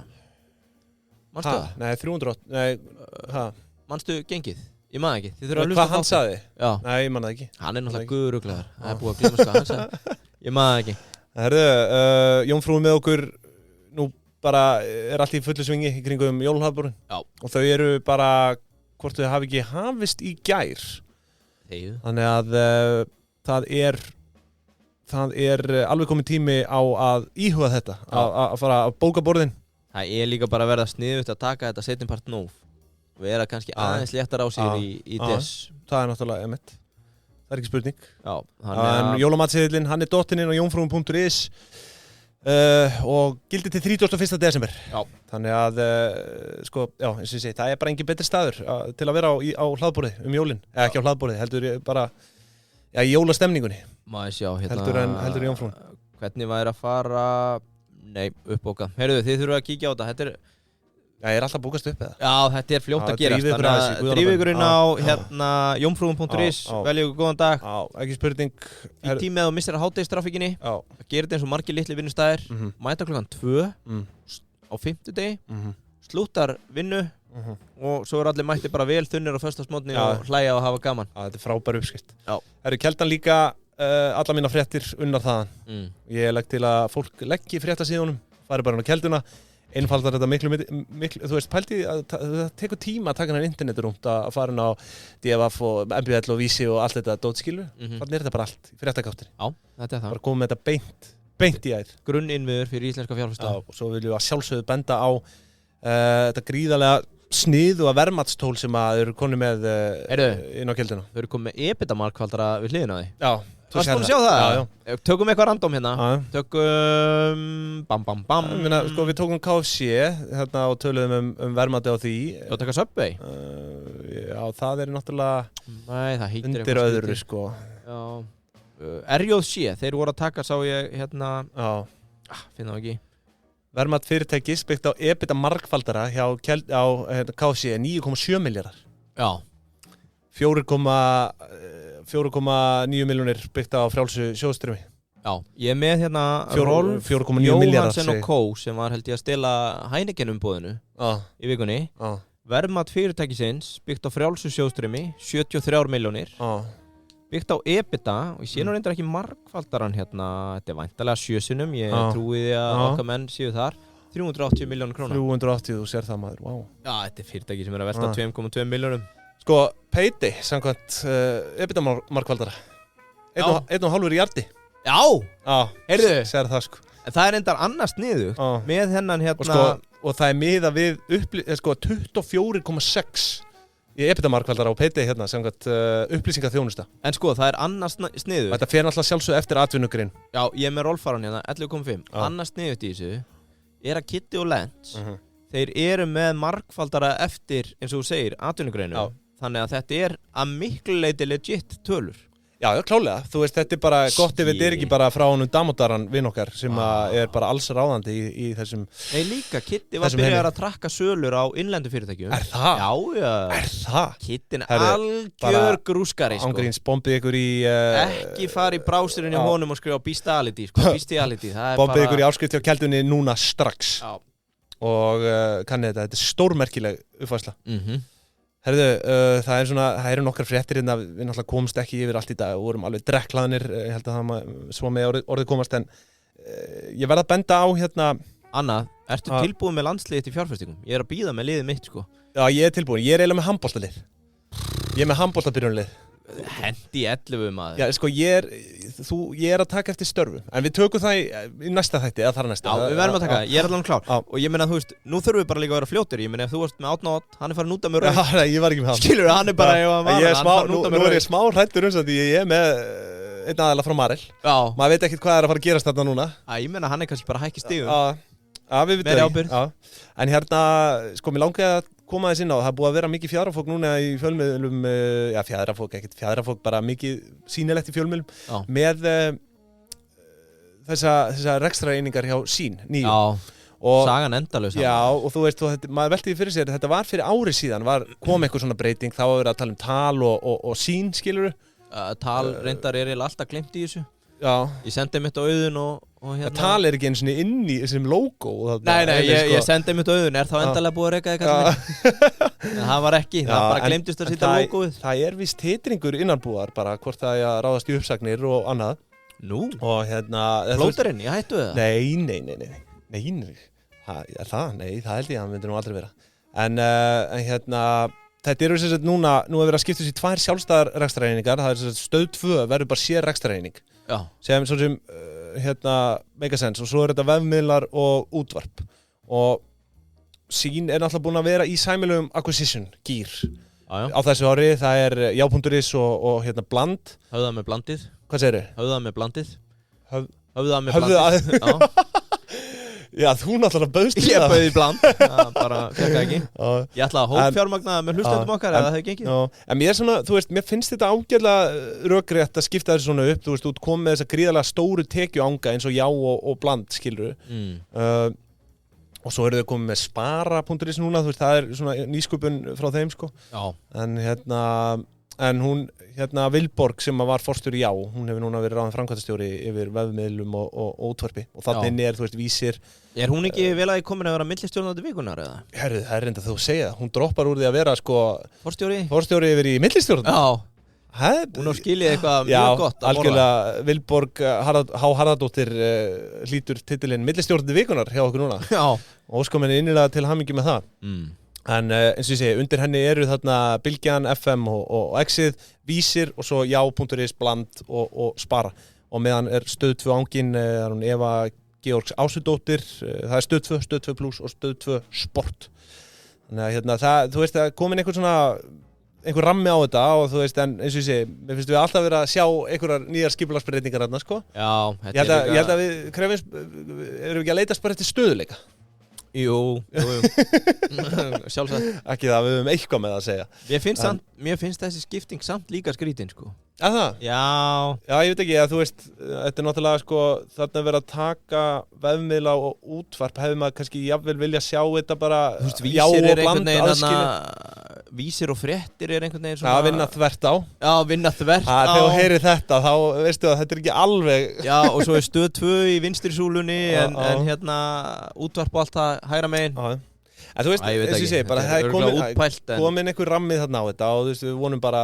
S2: manstu það?
S1: Nei, 300
S2: manstu gengið? Ég maður ekki, þið þurfa að
S1: hlusta hvað hann sagði?
S2: Já.
S1: Nei, ég maður það ekki
S2: Hann er náttúrulega guðruglegar, það er búið að gleyma hvað hann sagði Ég maður ekki
S1: Herðu, Jónfrúin með okkur nú bara er allt í fullu svingi í kringum jólhalborun og þau eru bara, hvort þau hafi ekki hafist í gær Þannig að það er alveg komið tími á að íhuga þetta að fara að bóka borðin
S2: Það er líka bara að verða sniðugt að taka þetta seinnpart nóg Við erum kannski aðeins léttar á sér í des
S1: Það er náttúrulega emitt Það er ekki spurning
S2: En
S1: jólamatsseðillinn, hann er dottinn inn á jónfrúin.is og gildi til 31. desember Þannig að, sko, já, eins og ég segi það er bara engin betri staður til að vera á hlaðborði jólin ekki á hlaðborði, heldur bara í jólastemningunni
S2: sjá, hérna,
S1: heldur jónfrúin
S2: Hvernig væri að fara Nei, uppbóka Heyrðu, þið þurfa að kíkja á þetta Þetta er
S1: Já, ég er alltaf búkast upp eða?
S2: Já, þetta er fljótt að gerast Þannig að drífið ykkur inn á hérna jómfrúin.is Veljið ykkur góðan dag
S1: Já, ekki spurning
S2: Í tímið að þú missir að hádegistrafikkinni að gera þetta eins og margir litli vinnustæðir mæta klukkan 2 á 50 slúttar vinnu og svo er allir mætti bara vel þunnir á föstasmótni og hlæja og hafa gaman
S1: Þetta er frábær uppskrift Eru Keldan líka alla mína fréttir unnar þaðan Ég legg til að fólk leggi fréttasíðunum fari bara inn á Kelduna einfaldar þetta miklu, þú veist, pælti að það tekur tíma að taka hann internetrúmt að fara inn á DFF og MBL og Vísi og allt þetta dótskilu þannig er þetta bara allt í fréttakáttir
S2: Já, þetta er það
S1: Bara komum með þetta beint í æð
S2: Grunninnviður fyrir íslenska fjárfesta
S1: og svo viljum við að sjálfsögðu benda á þetta gríðarlega sniðuga verðmatstól sem að eru konið með inn á Kelduna
S2: Þau eru komið með EBITDA-markvaldara við hliðina á því
S1: Já
S2: Varstu búin að sjá það? Já. Tökum eitthvað random hérna Tökum bam
S1: Minna, sko, við tókum KFC hérna, og töluðum verðmati á því
S2: Já, taka Subway
S1: Já, það er náttúrulega
S2: Nei, það heitir
S1: undir öðru sko.
S2: Já RJC, þeir voru að taka sá ég hérna finna það ekki
S1: Verðmat fyrirtækis byggt á EBITDA markfaldara hjá KFC 9,7 milljarðar
S2: Já
S1: 4,9 milljónir byggt á frjálsu sjóðströmi
S2: Já, ég er með hérna
S1: 4,9 milljarðar
S2: Jóhansen og Kó sem var held ég að stela Heineken umbúðinu í vikunni Verðmat fyrirtækisins byggt á frjálsu sjóðströmi 73 milljónir byggt á EBITDA og ég sé nú reyndar ekki margfaldaran hérna þetta er væntalega 7 sinnum ég trúi því að okkar menn séu þar 380 milljónir króna
S1: 380, þú sér það maður, wow
S2: Já, þetta er fyrirtæki sem er að velta 2,2 milljónum
S1: Sko, Payday, samkvæmt EBITDA markvaldara 1,5 í jardi
S2: Já, heyrðu
S1: Sér það sko
S2: En það er endar annars niður með hennan hérna
S1: og það er miða við 24,6 í EBITDA markvaldara á Payday hérna samkvæmt upplýsingaþjónusta
S2: En sko, það er annars sniður
S1: Þetta fer náttúrulega sjálfsög eftir atvinnugrein
S2: Já, ég er með Rolfaran hérna, 11,5 Annars sniður í þessu er að Kitty og Lens þeir eru með markfaldara eftir eins og þú segir, atvinnugreinu Þannig að þetta er að miklu leyti legit tölur
S1: Já, klálega, þú veist, þetta bara gott ef þetta ekki bara frá honum Damodaran vinn okkar sem bara alls ráðandi í þessum
S2: Nei, líka, Kiddi var byrjar að trakka sölur á innlendu fyrirtækjum.
S1: Það?
S2: Já.
S1: Það?
S2: Kiddin algjör grúskari, sko.
S1: Ángríns bombið ykkur í...
S2: Ekki fara í brásirinn í honum og skrifa Beastality, sko, Beastiality, það er
S1: bombið ykkur í áskrift hjá Keldunni núna strax.
S2: Já.
S1: Og kannið þetta er stórmerkileg uppfærsla. Herðu, það eru nokkar fréttir hérna, við náttúrulega komumst ekki yfir allt í dag og vorum alveg drekklaðnir, ég held að það svo með orðið komast, en ég verð að benda á hérna...
S2: Anna, ertu tilbúin með landsliðið til fjárfestingum? Ég er að bíða með liðið mitt, sko.
S1: Já, ég er tilbúin, ég er eiginlega með handboltalið. Ég er með handboltabyrjunarlið.
S2: Hendi 11 maður.
S1: Já, sko, ég er að taka eftir störfu, en við tökum það í næsta þætti, eða þar næsta.
S2: Já, við verðum að taka það, ég er allan klár. Og ég meina, þú veist, nú þurfum við bara líka að vera fljótir. Ég meina, ef þú varst með Átna Ott, hann er farin út af mér rauð.
S1: Já, ég var ekki með hann.
S2: Skilur, hann er bara,
S1: nú er ég smá hræddur því ég er með einn aðeila frá Marel. Já. Maður veit ekkert hvað er að fara að gerast þarna núna.
S2: Ég meina, hann er kannski bara hækki stigum.
S1: Já, við vitum það. En hérna, sko, mér langaði að koma þess inn á, það er búið að vera mikið fjaðrafólk núna í fjölmiðlum, fjaðrafólk, bara mikið sýnilegt í fjölmiðlum með þessa rekstrareiningar hjá Sín, nýju.
S2: Já, sagan endalaus.
S1: Já, og þú veist, maður velti því fyrir sér, þetta var fyrir ári síðan, kom eitthvað svona breyting, þá var verið að tala um Tal og Sín, skilurðu?
S2: Tal reyndar er alltaf glemt í þessu.
S1: Já.
S2: Ég sendi mitt á Auðun og hérna...
S1: Tal er ekki eins og inn í þessum logo.
S2: Nei, ég sendi mitt á Auðun, er þá endalega búið að reka þig kallið minn? En það var ekki, það bara glemtist að sýta logoið. Það
S1: er víst titringur innanbúðar bara, hvort það er að ráðast í uppsagnir og annað.
S2: Nú?
S1: Og hérna...
S2: Flóterinn, ég hættu það?
S1: Nei. Það held ég að hann myndi nú aldrei vera. En hérna... Þetta eru sem sagt nú er verið að skipta þessi 2 sjálfstæðar rekstrareiningar, það er sem sagt stöð 2 verður bara sér rekstrareining.
S2: Já.
S1: Sem make a sense, og svo er þetta vefmiðlar og útvarp. Og Sín er náttúrulega búin að vera í sæmilegum acquisition gýr á þessu ári, það er já.is og bland.
S2: Höfða með blandið.
S1: Hvað segirðu?
S2: Höfða með blandið.
S1: Höfða með blandið. Já. Já, þú náttúrulega bauðst í það.
S2: Ég bauði í bland, bara fekk það ekki. Ég ætla að hópfjármagna með hlustendum okkar eða það hefði gengið.
S1: En mér þú veist, mér finnst þetta ágætlega rökrétt að skipta þessu svona upp. Þú veist, þú kom með þessa gríðarlega stóru tekjuanga eins og já og bland, skilurðu. Og svo eru þau komið með spara.is núna, þú veist, það er svona nýsköpun frá þeim, sko. Já. En hún, Vilborg sem var forstjóri Já, hún hefur núna verið ráðin framkvæmdastjóri yfir vefmiðlum og útvarpi og þannig inni er, þú veist, Vísir.
S2: Er hún ekki vel að komin að vera millistjórnandi vikunar eða?
S1: Herðu, það er reynda þú að segja, hún droppar úr því að vera, sko...
S2: Forstjóri
S1: yfir í millistjórnandi.
S2: Já. Hún á skilið eitthvað mjög gott að borða. Já, algjörlega, Vilborg Harðardóttir hlýtur titilinn millistjórnandi vikunar hjá okkur núna. Já. Og óskum henni innilega til hamingju með það. En eins og ég segi, undir henni eru þarna Bylgjan, FM og Exið, Vísir og svo já.is, bland og spara. Og meðan er stöð 2 ángin, er hún Eva Georgs Ásudóttir, það er stöð 2 plus og stöð 2 sport. Þannig að þú veist, það komin einhver rammi á þetta og þú veist, en eins og ég segi, mér finnst við alltaf verið að sjá einhverjar nýjar skipulagsbreytingar þarna, sko. Já,
S1: þetta ég held að við krefins, erum við ekki að leitast bara eftir stöðuleika?
S2: Jú. Sjálfsagt.
S1: Ekki það, við höfum eitthvað með að segja.
S2: Mér finnst þessi skipting samt líka skrítin, sko.
S1: Að það?
S2: Já.
S1: Já, ég veit ekki, að þú veist, þetta er náttúrulega, sko, þarna verið að taka vefmiðla og útvarp, hefði maður kannski jafnvel vilja sjá þetta bara já og bland aðskilja.
S2: Vísir og fréttir er einhvern veginn svona...
S1: Já, vinna þvert á.
S2: Já, vinna þvert á.
S1: Þegar þú heyrir þetta, þá veistu að þetta er ekki alveg...
S2: Já, og svo er stöð 2 í vinstri súlunni, en hérna útvarp og allt það hægra megin.
S1: En þú veist, eins og ég segi, bara það er komin einhver rammið þarna á þetta og þú veist, við vonum bara,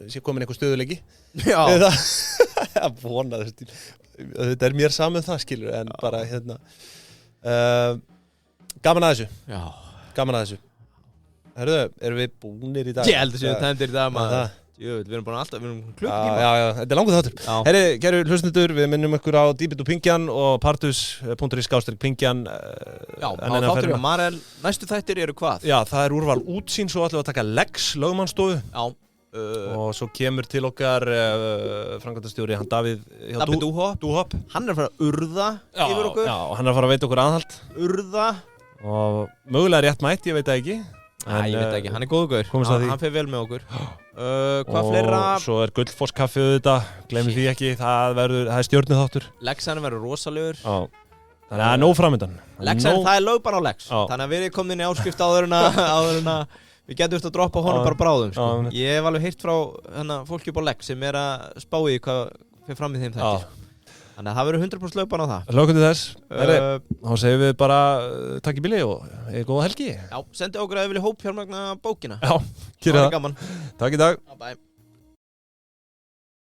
S1: sé komin einhver stöðuleiki. Já. Það vona þessu. Þetta er mér saman það, skilur, en bara, gaman að þessu. Já. Gaman að þessu. Herðu, erum við búnir í dag?
S2: Ég held að séu tæmdir í dag, maður. Við erum bara alltaf, við erum klukkutíma.
S1: Já, þetta er langur þáttur. Herri, kæru hlustendur, við minnum ykkur á Dýbit og Pingjan og partus.is/Pingjan.
S2: Já, á þáttur hjá Marel. Næstu þættir eru hvað?
S1: Já, það er úrval útsýn, svo ætlum við að taka Lex, lögmannsstofu. Já. Og svo kemur til okkar framkvæmdastjóri, hann Davíð Dúhopp.
S2: Hann er að fara að urða yfir okkur.
S1: Já, hann er að fara að veita okkur aðhald.
S2: Urða.
S1: Og mögulega rétt mætt, ég veit það ekki.
S2: Ég veit ekki, hann góður
S1: gaur,
S2: hann fer vel með okkur Hvað fleira?
S1: Og svo Gullfoss kaffi auðvitað, gleymum því ekki, það er stjörnuþáttur
S2: Lexan verður rosalegur
S1: Þannig að það nóg framöndan
S2: Lexan, það lögbann á Lex Þannig að við erum komin inn í áskrift áður en að við getum eftir að droppa honum bara bráðum sko. Ég hef alveg heyrt frá fólki upp á Lex sem að spá í hvað fyrir fram í þeim þætti Þannig að það verður 100% lögbann á það
S1: Lókum til þess Þá segjum við bara takk í bili og góða helgi
S2: Já, sendi okkur að við viljum hópfjármagna bókina
S1: Já, kýra það Takk í dag